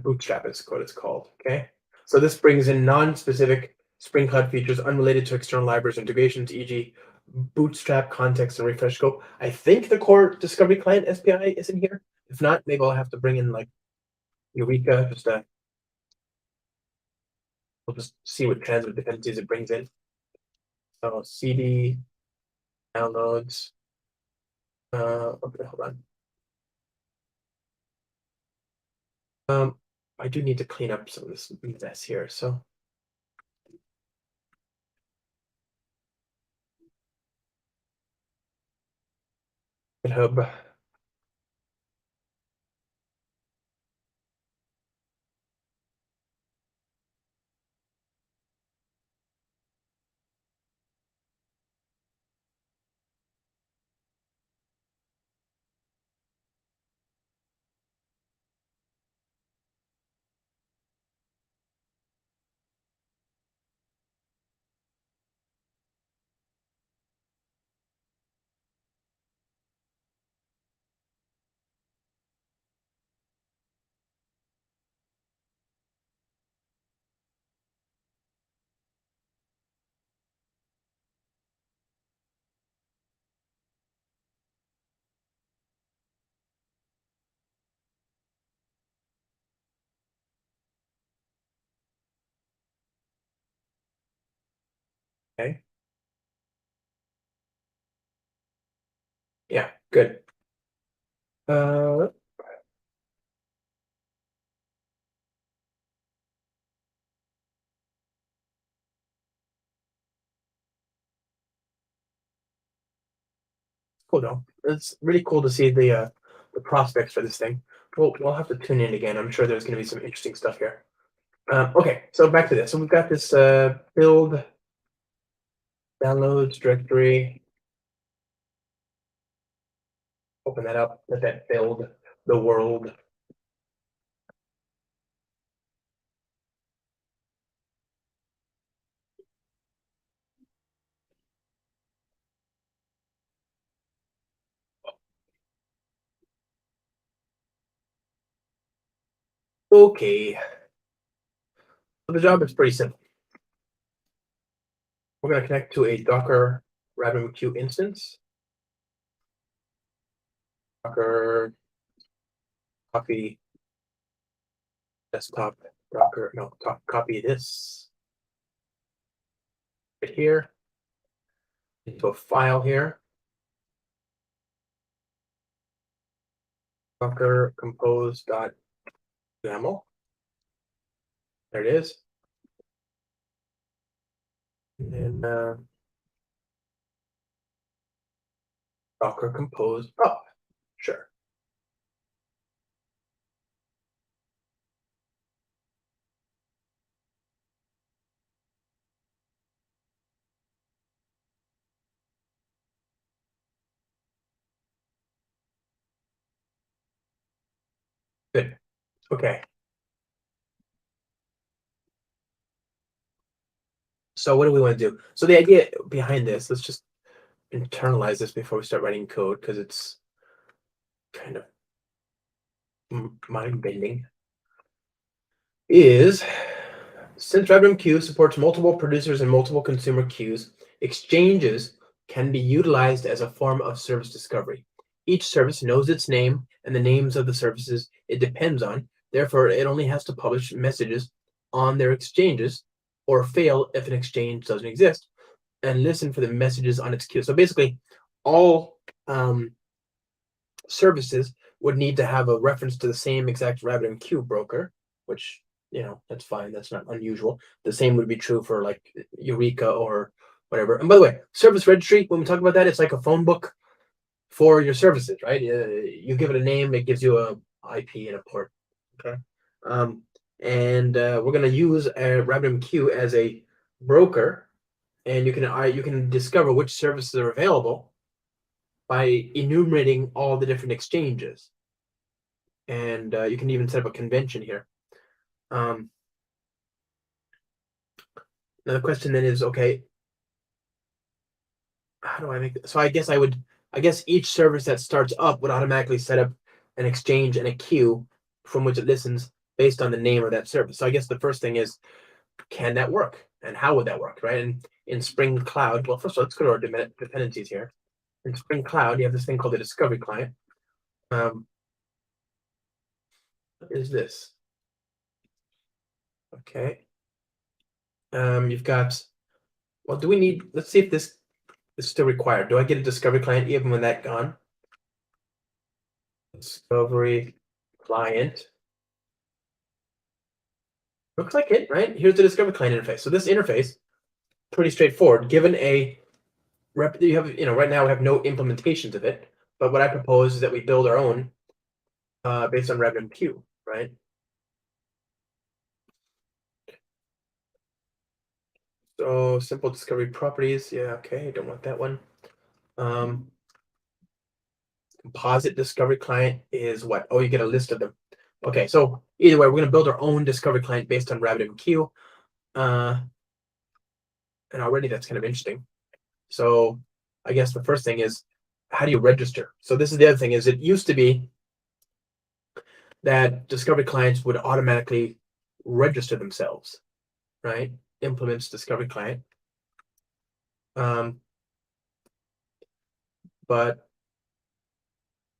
Bootstrap is what it's called. Okay. So this brings in non-specific Spring Cloud features unrelated to external libraries or integrations, e.g. Bootstrap context and refresh scope. I think the core discovery client SPI is in here. If not, maybe I'll have to bring in like Eureka, we'll just see what transit dependencies it brings in. So CD downloads. Okay, hold on. I do need to clean up some of this mess here. So GitHub. Okay. Yeah, good. Uh, cool though. It's really cool to see the prospects for this thing. We'll have to tune in again. I'm sure there's going to be some interesting stuff here. Okay, so back to this. So we've got this build downloads directory. Open that up. Let that build the world. Okay, so the job is pretty simple. We're going to connect to a Docker RabbitMQ instance. Docker copy desktop Docker. No, copy this right here into a file here. Docker compose.yaml. There it is. And then Docker compose up. Sure. Good. Okay. So what do we want to do? So the idea behind this, let's just internalize this before we start writing code because it's kind of mind bending. Is since RabbitMQ supports multiple producers and multiple consumer queues, exchanges can be utilized as a form of service discovery. Each service knows its name and the names of the services it depends on. Therefore, it only has to publish messages on their exchanges or fail if an exchange doesn't exist and listen for the messages on its queue. So basically, all services would need to have a reference to the same exact RabbitMQ broker, which that's fine. That's not unusual. The same would be true for like Eureka or whatever. And by the way, service registry, when we talk about that, it's like a phone book for your services, right? You give it a name, it gives you a IP and a port. Okay. And we're going to use RabbitMQ as a broker, and you can discover which services are available by enumerating all the different exchanges. And you can even set up a convention here. Now the question then is, okay, how do I make this? So I guess each service that starts up would automatically set up an exchange and a queue from which it listens based on the name of that service. So I guess the first thing is, can that work? And how would that work, right? And in Spring Cloud, well, first of all, let's go to our dependencies here. In Spring Cloud, you have this thing called the discovery client. What is this? Okay. You've got, well, do we need, let's see if this is still required. Do I get a discovery client even when that gone? Discovery client. Looks like it, right? Here's the discovery client interface. So this interface, pretty straightforward. Given a you have, right now we have no implementations of it, but what I propose is that we build our own based on RabbitMQ, right? So simple discovery properties. Yeah, okay, don't want that one. Composite discovery client is what? Oh, you get a list of them. Okay, so either way, we're going to build our own discovery client based on RabbitMQ. And already that's kind of interesting. So I guess the first thing is, how do you register? So this is the other thing, is it used to be that discovery clients would automatically register themselves, right? Implements discovery client. But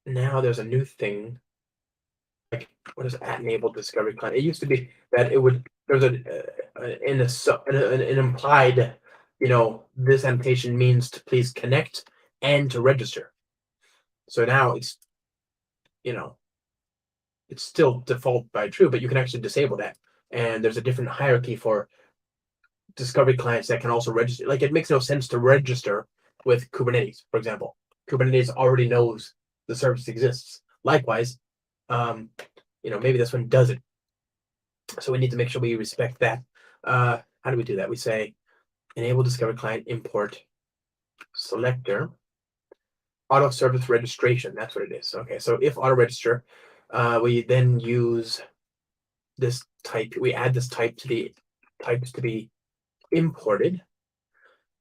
now there's a new thing, like what is enabled discovery client? It used to be that it would, there's an implied, this annotation means to please connect and to register. So now it's, it's still default by true, but you can actually disable that. And there's a different hierarchy for discovery clients that can also register. Like, it makes no sense to register with Kubernetes, for example. Kubernetes already knows the service exists. Likewise, maybe this one doesn't. So we need to make sure we respect that. How do we do that? We say enable discovery client import selector auto service registration. That's what it is. Okay, so if auto register, we then use this type. We add this type to the types to be imported,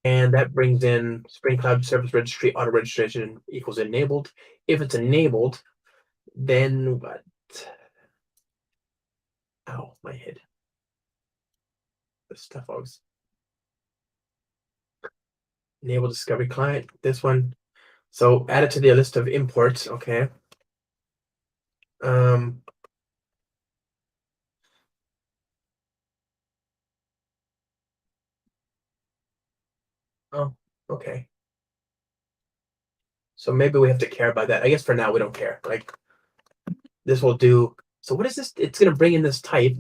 and that brings in Spring Cloud Service Registry auto registration equals enabled. If it's enabled, then what? Ow, my head. This stuff always. Enable discovery client. This one. So add it to the list of imports. Okay. Oh, okay. So maybe we have to care about that. I guess for now we don't care. Like, this will do. So what is this? It's going to bring in this type.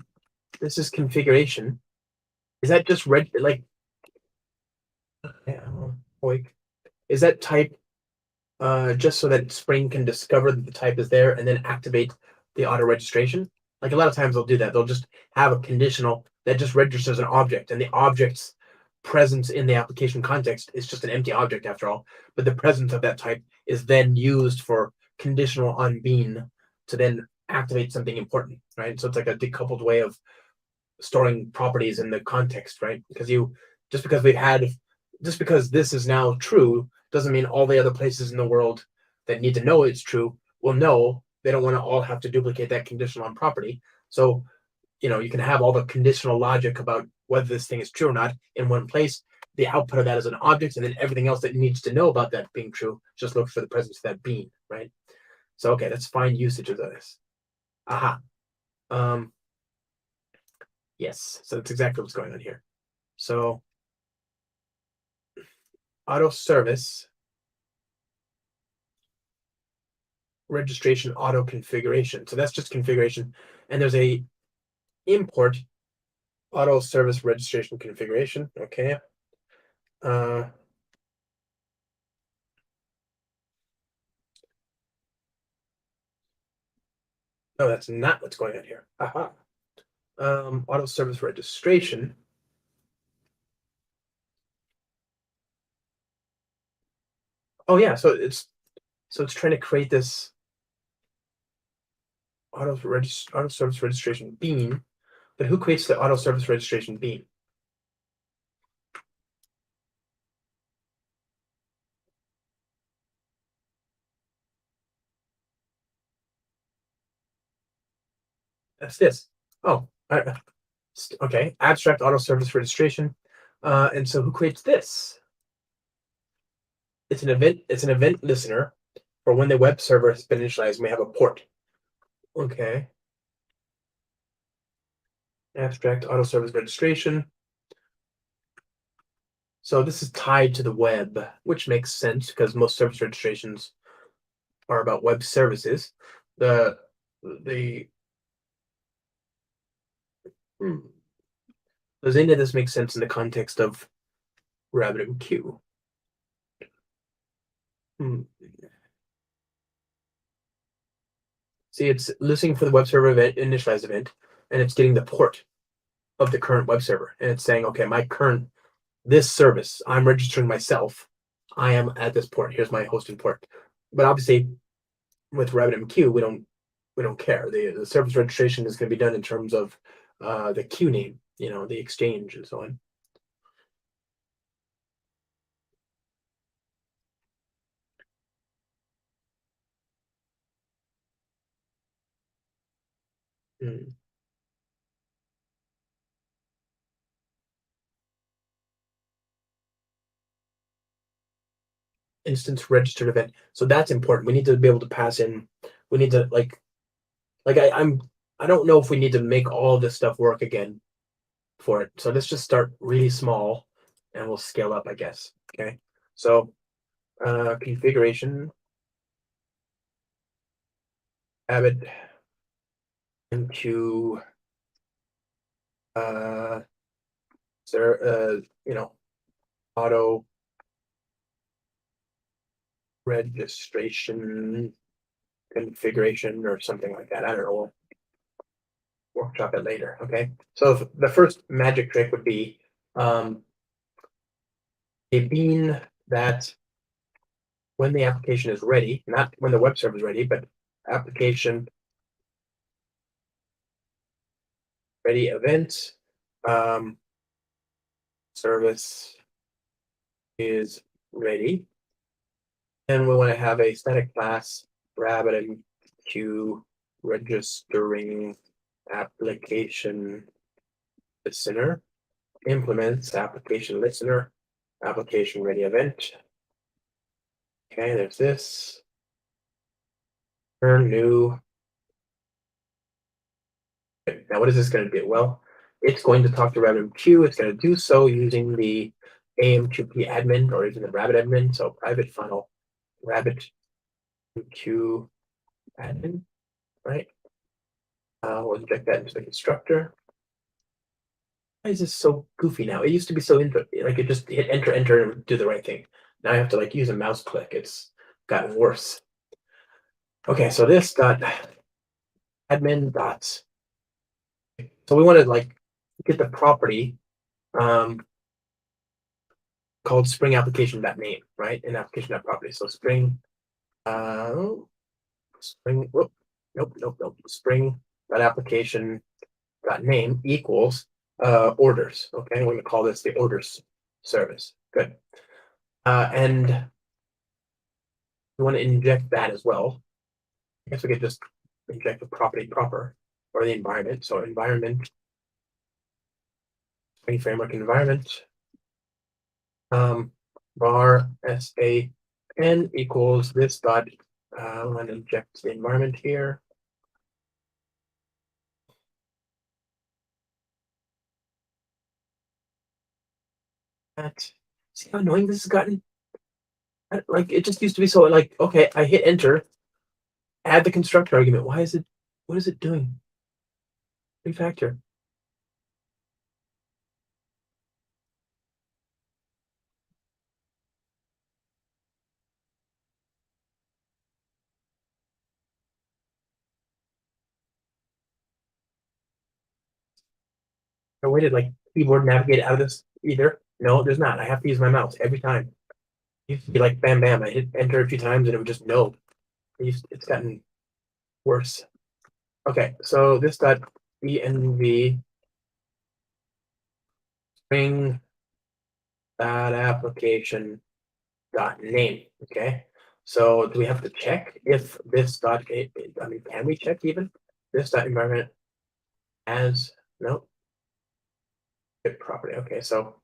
This is configuration. Is that just like? Yeah. Like, is that type just so that Spring can discover that the type is there and then activate the auto registration? Like, a lot of times they'll do that. They'll just have a conditional that just registers an object, and the object's presence in the application context is just an empty object after all. But the presence of that type is then used for conditional on bean to then activate something important, right? So it's like a decoupled way of storing properties in the context, right? Because just because this is now true doesn't mean all the other places in the world that need to know it's true will know. They don't want to all have to duplicate that conditional on property. So, you can have all the conditional logic about whether this thing is true or not in one place. The output of that is an object, and then everything else that needs to know about that being true just looks for the presence of that bean, right? So, okay, let's find usage of this. Aha. Yes, so that's exactly what's going on here. So auto service registration auto configuration. So that's just configuration. And there's a import auto service registration configuration. Okay. No, that's not what's going on here. Aha. Auto service registration. Oh yeah, so it's trying to create this auto service registration bean. But who creates the auto service registration bean? That's this. Oh, okay. Abstract auto service registration. And so who creates this? It's an event. It's an event listener for when the web server has been initialized. We have a port. Okay. Abstract auto service registration. So this is tied to the web, which makes sense because most service registrations are about web services. The hmm, does any of this make sense in the context of RabbitMQ? Hmm. See, it's listening for the web server event, initialized event, and it's getting the port of the current web server, and it's saying, okay, my current this service, I'm registering myself. I am at this port. Here's my hosting port. But obviously, with RabbitMQ, we don't care. The service registration is going to be done in terms of the queue name, the exchange and so on. Mm. Instance registered event. So that's important. We need to be able to pass in. We need to I don't know if we need to make all of this stuff work again for it. So let's just start really small and we'll scale up, I guess. Okay. So configuration, RabbitMQ, auto registration configuration or something like that. I don't know. We'll workshop it later. Okay. So the first magic trick would be a bean that when the application is ready, not when the web server is ready, but application ready event service is ready. And we want to have a static class RabbitMQ registering application listener implements application listener application ready event. Okay, there's this. Turn new. Okay, now what is this going to do? Well, it's going to talk to RabbitMQ. It's going to do so using the AMQP admin or even the Rabbit admin. So private funnel RabbitMQ admin, right? We'll inject that into the constructor. Why is this so goofy now? It used to be so like it just hit enter, enter, and do the right thing. Now I have to like use a mouse click. It's gotten worse. Okay, so this dot admin dots. So we want to like get the property called spring application dot name, right? In application dot property. So spring spring whoop, nope. Spring dot application dot name equals orders. Okay, we're gonna call this the orders service. Good. And we want to inject that as well. I guess we could just inject the property proper or the environment. So environment, Spring Framework environment, var SAN equals this dot. I'm going to inject the environment here. See how annoying this has gotten? Like it just used to be so like, okay, I hit enter, add the constructor argument. What is it doing? Refactor. I waited like keyboard navigate out of this either. No, there's not. I have to use my mouse every time. It used to be like bam bam. I hit enter a few times and it would just no. It's gotten worse. Okay, so this dot env spring that application dot name. Okay, so do we have to check if this dot? I mean, can we check even this dot environment as no get property. Okay, so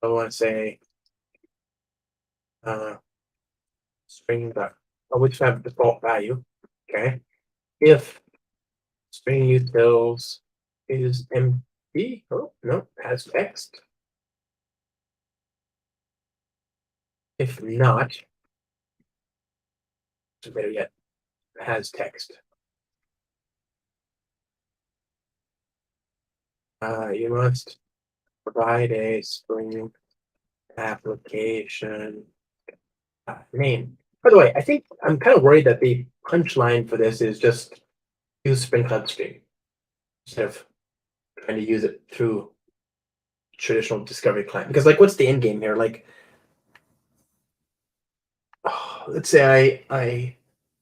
I want to say uh, string that which have default value. Okay, if string utils is empty. Oh no, has text. If not, so better yet, has text. You must provide a string application name. By the way, I think I'm kind of worried that the punchline for this is just use Spring Cloud Stream instead of trying to use it through traditional discovery client. Because like, what's the end game here? Like, oh, let's say I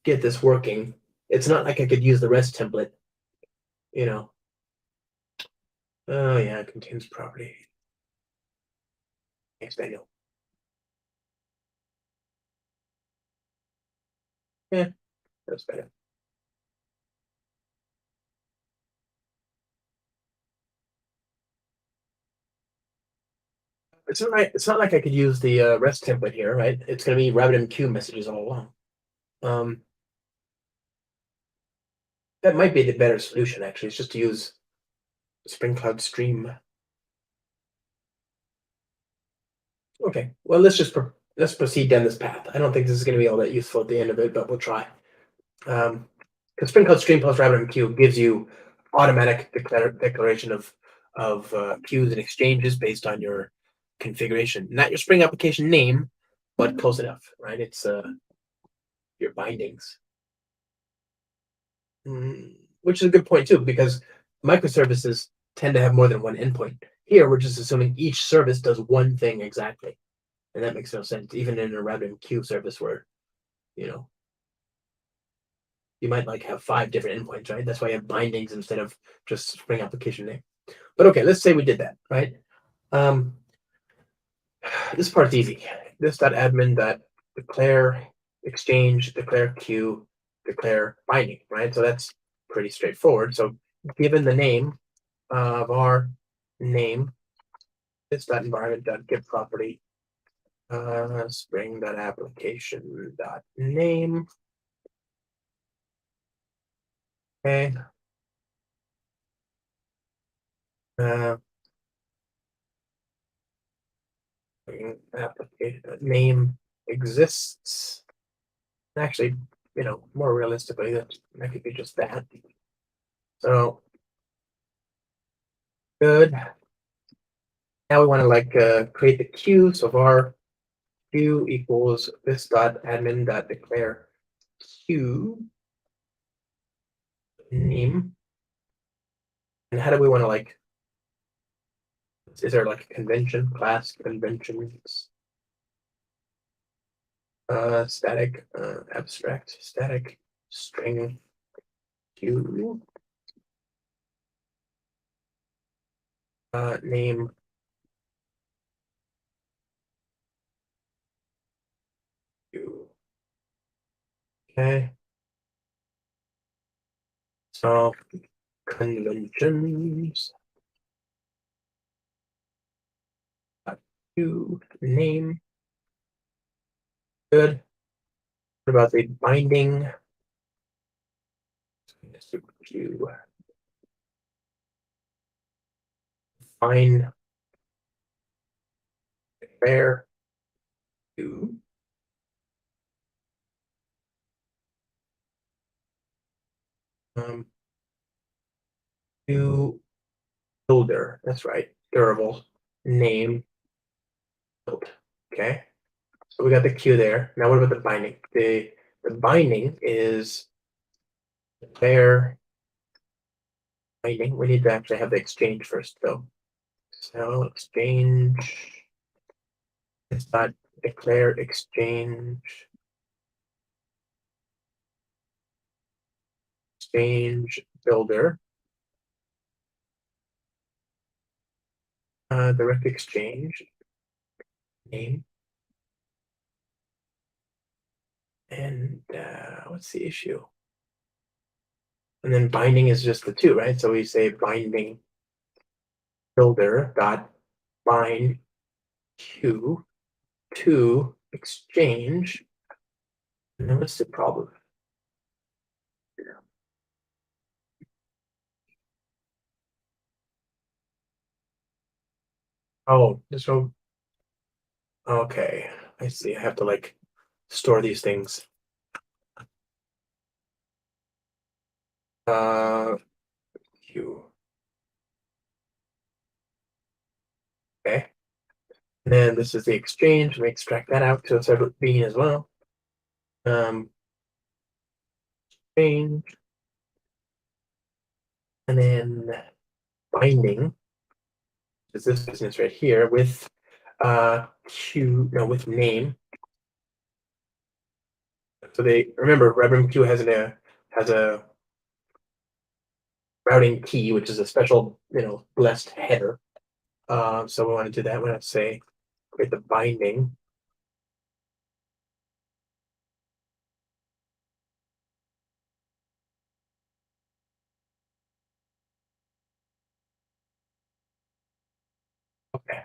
get this working. It's not like I could use the REST template, you know. Oh yeah, it contains property. Thanks, Daniel. Yeah, that's better. It's not right. It's not like I could use the REST template here, right? It's going to be RabbitMQ messages all along. Um, that might be the better solution, actually. It's just to use Spring Cloud Stream. Okay, well, let's proceed down this path. I don't think this is going to be all that useful at the end of it, but we'll try. Because Spring Cloud Stream plus RabbitMQ gives you automatic declaration of queues and exchanges based on your configuration, not your Spring application name, but close enough, right? It's your bindings. Which is a good point too, because microservices tend to have more than one endpoint. Here, we're just assuming each service does one thing exactly, and that makes no sense. Even in a RabbitMQ service, where you know you might like have 5 different endpoints, right? That's why you have bindings instead of just Spring application name. But okay, let's say we did that, right? Um, this part's easy. This.admin.declare exchange, declare queue, declare binding, right? So that's pretty straightforward. So given the name of our name, this.environment.get property, spring.application.name. Okay. Uh, application name exists. Actually, more realistically, that could be just that. So good. Now we want to create the queue. So var queue equals this.admin.declare queue name. And how do we want to is there like a convention, class conventions, static, abstract, static string queue, name queue. Okay. So conventions queue name. Good. What about the binding? Queue. Fine. Declare queue. Queue builder. That's right. Durable name build. Okay. So we got the queue there. Now what about the binding? The binding is declare binding. We need to actually have the exchange first though. So exchange it's not declare exchange builder. Direct exchange name. And what's the issue? And then binding is just the two, right? So we say binding builder dot bind q to exchange. And then what's the problem? Oh, so okay. I see. I have to like store these things. Uh Q. Okay. And then this is the exchange. We extract that out to a separate bean as well. Exchange. And then binding is this business right here with with name. So they remember RabbitMQ has a routing key, which is a special, blessed header. So we want to do that. We want to say create the binding. Okay.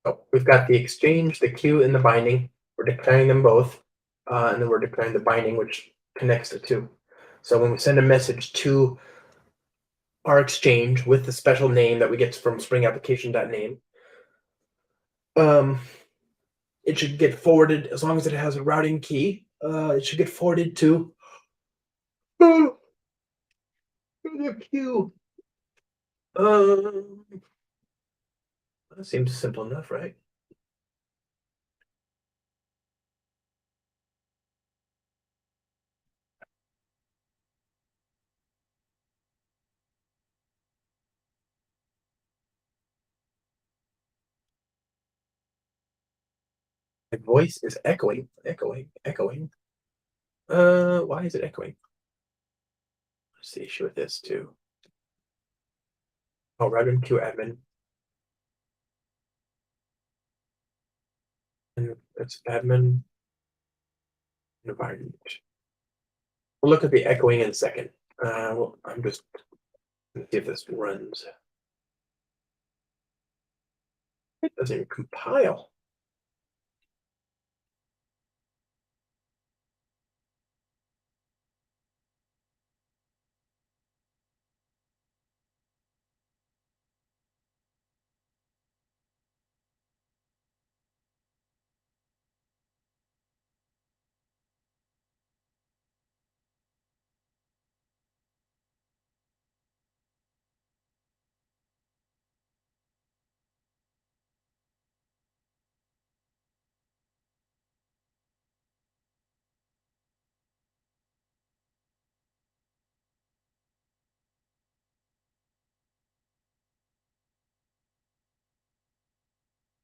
So we've got the exchange, the queue, and the binding. We're declaring them both, and then we're declaring the binding, which connects the two. So when we send a message to our exchange with the special name that we get from Spring Application.name, it should get forwarded as long as it has a routing key. It should get forwarded to the queue. That seems simple enough, right? My voice is echoing. Why is it echoing? What's the issue with this too? Oh, RabbitMQ admin. And it's admin environment. We'll look at the echoing in a second. Well, I'm just gonna see if this runs. It doesn't compile.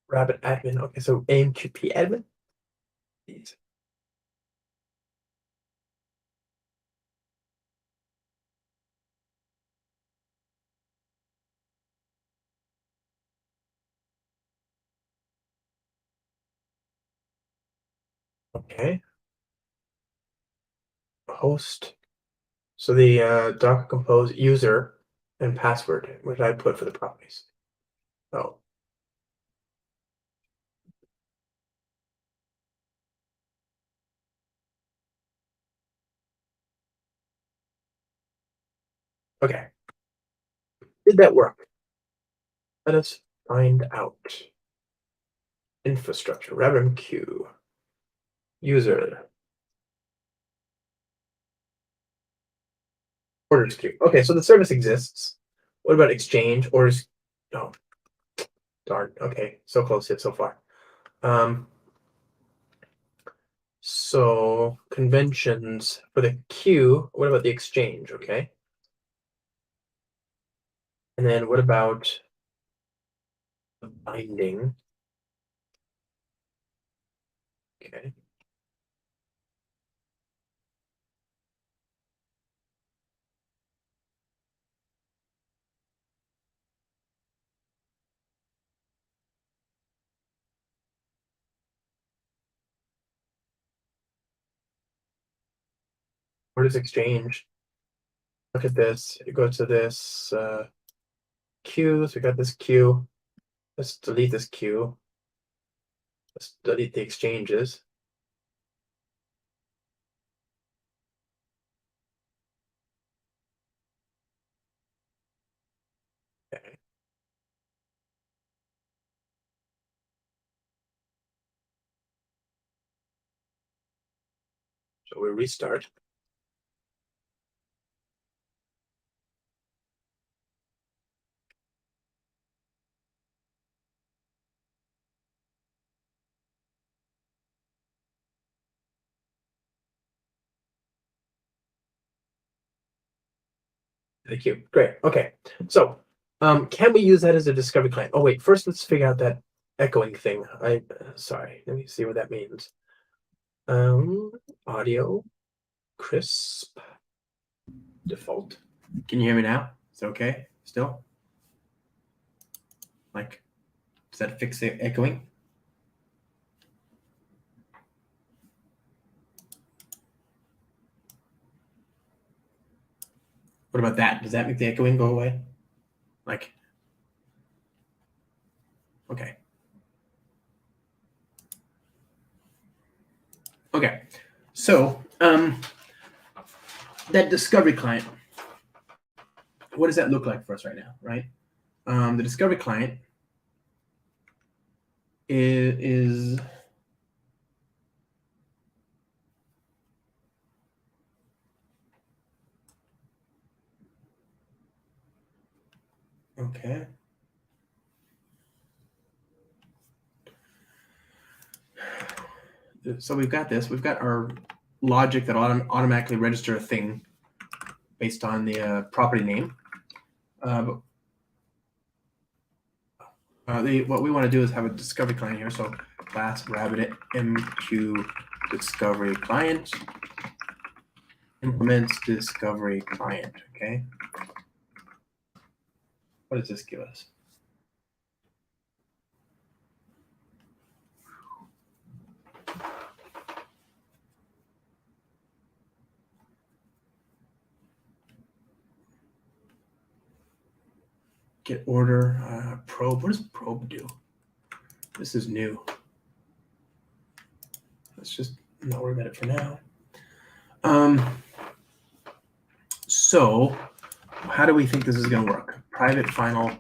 Rabbit admin. Okay, so AMQP admin. Okay. Host. So the Docker Compose user and password, which I put for the properties. Oh, okay. Did that work? Let us find out. Infrastructure, RabbitMQ, user, orders queue. Okay, so the service exists. What about exchange? Orders? Oh, darn. Okay, so close yet so far. So conventions for the queue. What about the exchange? Okay. And then what about the binding? Okay. What is exchange? Look at this. You go to this queue. So we got this queue. Let's delete this queue. Let's delete the exchanges. Okay. So we restart. Thank you. Great. Okay. So can we use that as a discovery client? Oh, wait. First, let's figure out that echoing thing. Sorry. Let me see what that means. Audio, crisp, default. Can you hear me now? Is it okay still? Like, does that fix the echoing? What about that? Does that make the echoing go away? Like, okay. Okay. So, that discovery client, what does that look like for us right now, right? The discovery client is okay. So we've got this. We've got our logic that automatically register a thing based on the property name. What we want to do is have a discovery client here. So class RabbitMQ discovery client implements discovery client. Okay. What does this give us? Get order probe. What does probe do? This is new. Let's just not worry about it for now. So how do we think this is going to work? Private final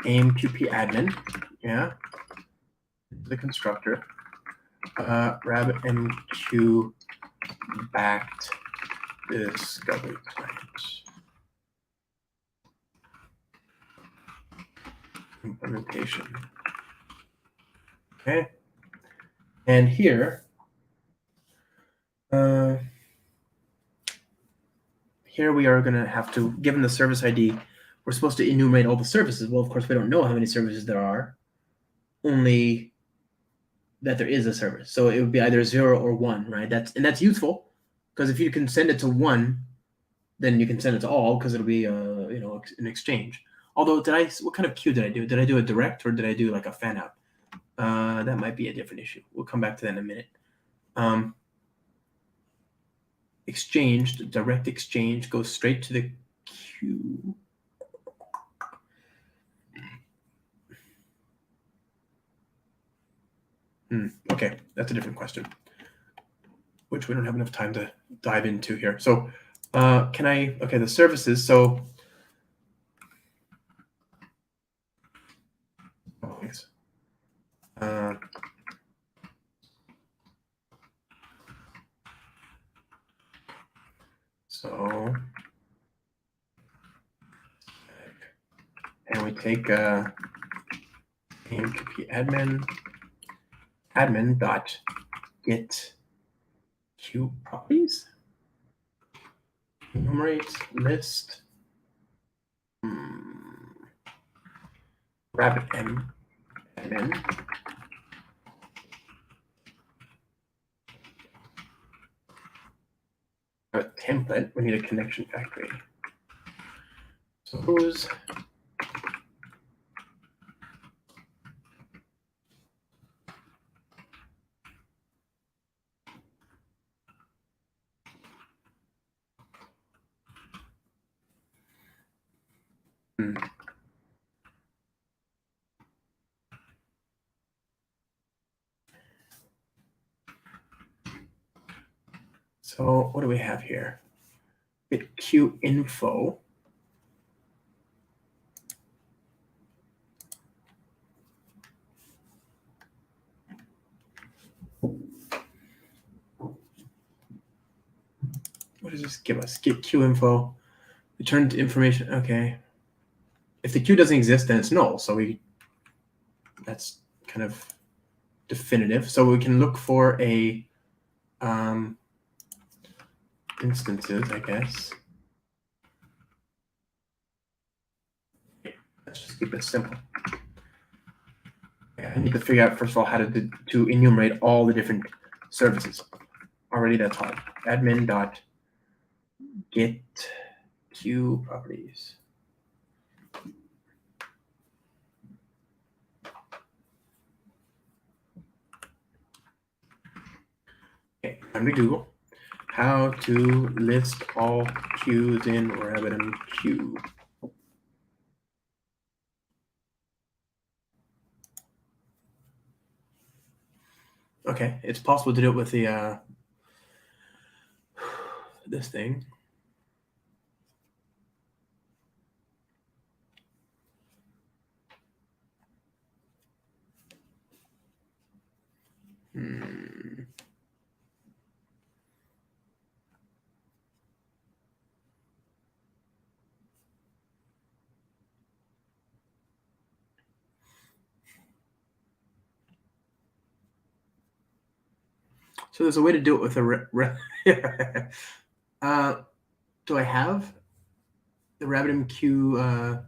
AMQP admin. Yeah. The constructor. RabbitMQ backed discovery client. Implementation. Okay. And here, here we are going to have to, given the service ID, we're supposed to enumerate all the services. Well, of course, we don't know how many services there are, only that there is a service. So it would be either 0 or 1, right? That's useful, because if you can send it to 1, then you can send it to all, because it'll be an exchange. Although, what kind of queue did I do? Did I do a direct, or did I do like a fan out? That might be a different issue. We'll come back to that in a minute. Exchanged, direct exchange goes straight to the queue. Okay, that's a different question, which we don't have enough time to dive into here. So the services. So and we take AMQP admin dot get queue properties, enumerate list RabbitMQ admin template. We need a connection factory. Suppose So what do we have here? BitQ info. What does this give us? Get Q info. Return to information. Okay. If the queue doesn't exist, then it's null. So that's kind of definitive. So we can look for a instances, I guess. Let's just keep it simple. I need to figure out, first of all, how to enumerate all the different services. Already that's hard. Admin.get queue properties. Okay, time to Google. How to list all queues in RabbitMQ. Okay, it's possible to do it with the this thing. So there's a way to do it with a do I have the RabbitMQ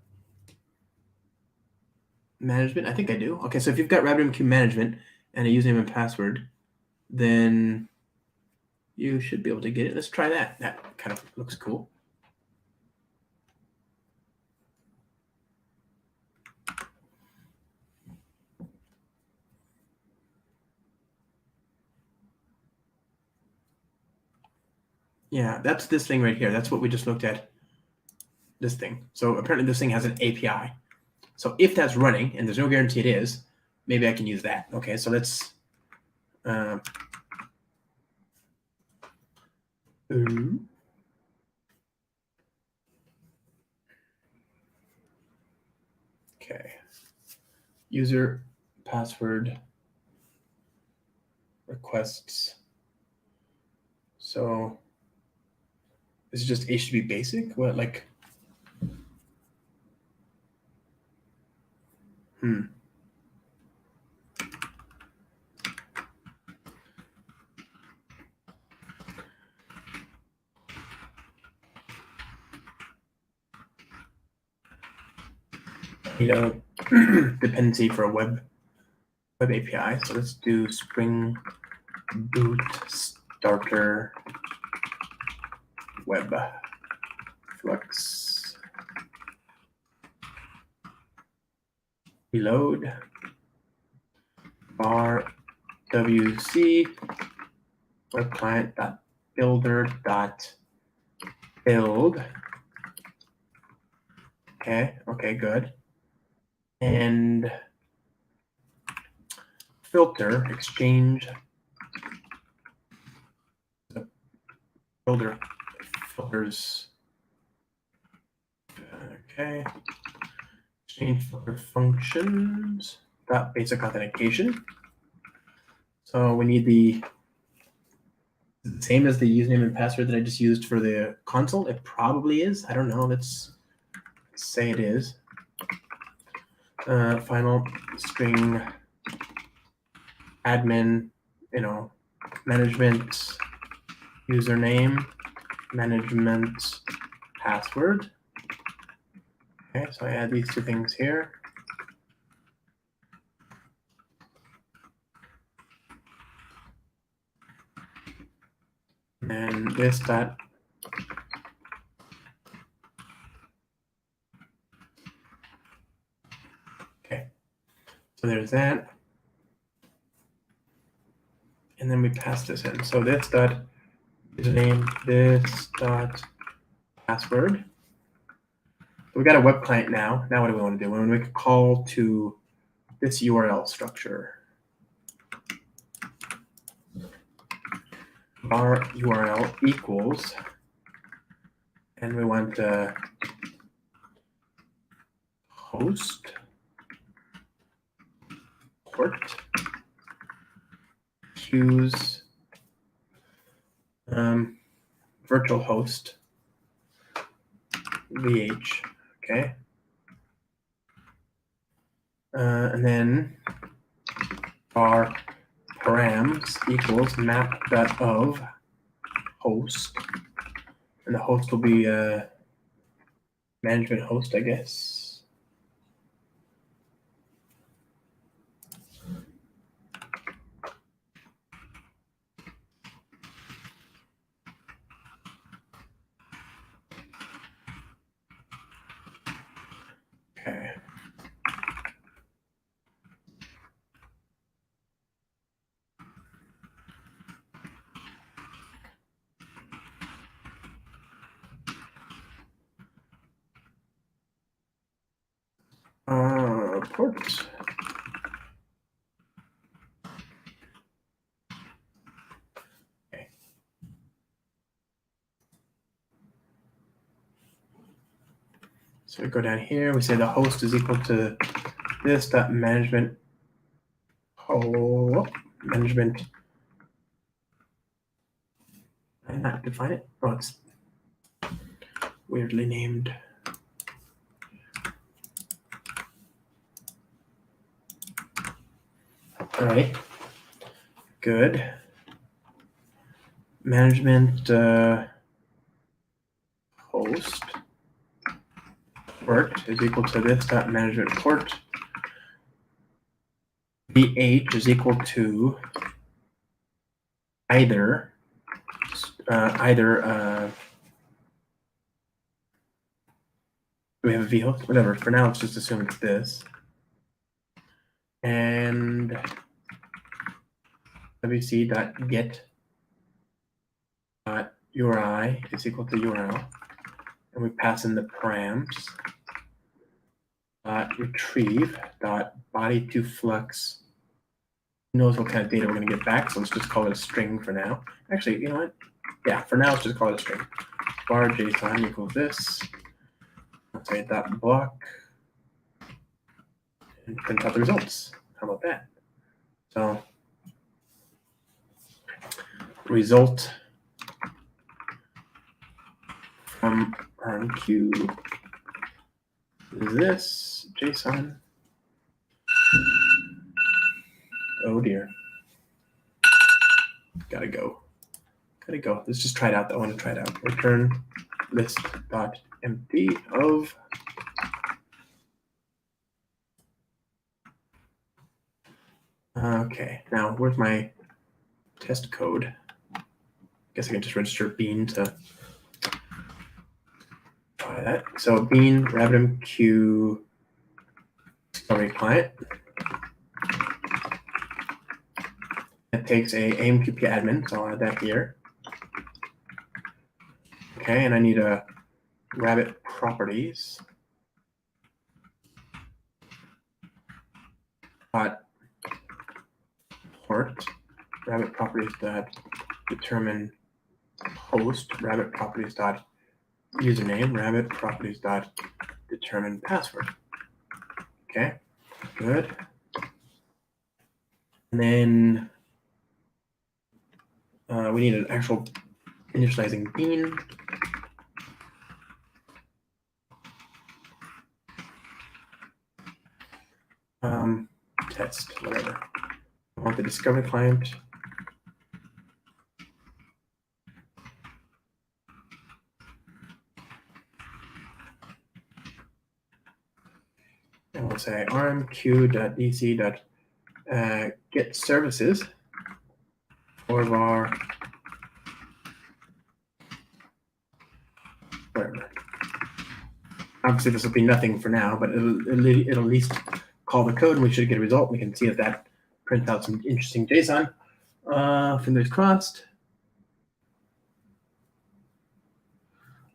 management? I think I do. Okay, so if you've got RabbitMQ management and a username and password, then you should be able to get it. Let's try that. That kind of looks cool. Yeah, that's this thing right here. That's what we just looked at. This thing. So apparently this thing has an API. So if that's running, and there's no guarantee it is, maybe I can use that. Okay, so let's okay. User password requests. So this is just HTTP basic? What, like? Dependency for a web API. So let's do Spring Boot Starter Web Flux. Reload var wc web client dot builder dot build. Okay, good. And filter exchange the builder filters. Okay. Exchange filter functions dot basic authentication. So we need the same as the username and password that I just used for the console. It probably is. I don't know. Let's say it is. Final string admin, management username, management password. Okay, so I add these two things here. And this dot okay. So there's that. And then we pass this in. So this dot username, this dot password. we got a web client now. Now what do we want to do? We want to make a call to this URL structure. Our URL equals, and we want host port queues virtual host VH, okay, and then our params equals map.of host, and the host will be management host, I guess. Okay. Ports. Okay. So we go down here, we say the host is equal to this management management. I not define it. Oh, it's weirdly named. All right. Good. Management host port is equal to this management port. VH is equal to either do we have a vhost? Whatever. For now, let's just assume it's this. And wc.get URI is equal to URL, and we pass in the params retrieve body to flux. Who knows what kind of data we're going to get back, so let's just call it a string for now. Actually, you know what? Yeah, for now, let's just call it a string. Var JSON equals this. Let's say .block and print out the results. How about that? So result from RabbitMQ is this JSON. Oh dear. Gotta go. Let's just try it out. I want to try it out. Return list.empty of okay. Now where's my test code? I guess I can just register bean to try that. So bean RabbitMQ discovery client. It takes a AMQP admin, so I'll add that here. Okay, and I need a Rabbit properties port Rabbit properties determine host Rabbit properties username Rabbit properties determine password. Okay, good. And then we need an actual initializing bean. Test, whatever. I want the discovery client. And we'll say rmq.dc.get services for var whatever. Obviously, this will be nothing for now, but it'll at least call the code, and we should get a result. We can see if that prints out some interesting JSON. Fingers crossed.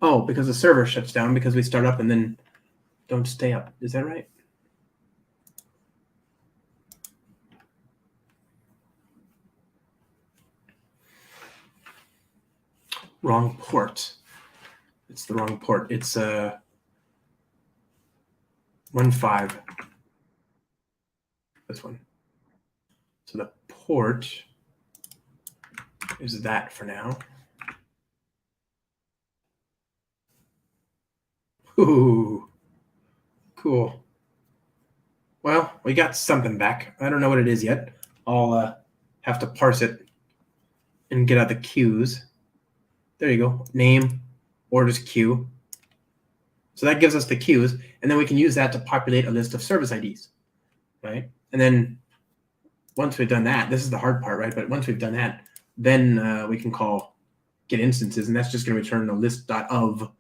Oh, because the server shuts down because we start up and then Don't stay up. Is that right? Wrong port. It's the wrong port. It's 15. This one. So the port is that for now. Ooh, cool. Well, we got something back. I don't know what it is yet. I'll have to parse it and get out the queues. There you go. Name, orders queue. So that gives us the queues, and then we can use that to populate a list of service IDs, right? And then once we've done that, this is the hard part, right? But once we've done that, then we can call get instances, and that's just going to return a list.of.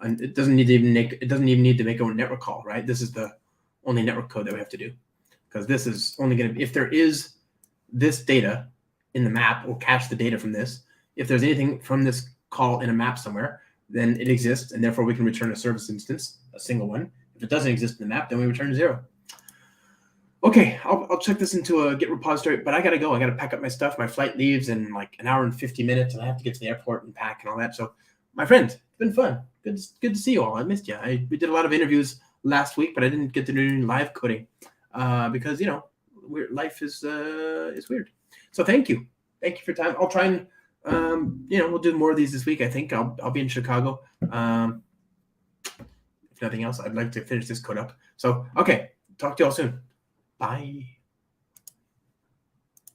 And it doesn't even need to make a network call, right? This is the only network code that we have to do, because this is only going to be if there is this data in the map, we'll cache the data from this. If there's anything from this call in a map somewhere, then it exists, and therefore we can return a service instance, a single one. If it doesn't exist in the map, then we return 0. Okay, I'll check this into a Git repository, but I gotta go. I gotta pack up my stuff. My flight leaves in like an hour and 50 minutes, and I have to get to the airport and pack and all that. So, my friend, it's been fun. Good to see you all. I missed you. We did a lot of interviews last week, but I didn't get to do any live coding because life is weird. So thank you for your time. I'll try and we'll do more of these this week. I think I'll be in Chicago. If nothing else, I'd like to finish this code up. So okay, talk to you all soon. Bye.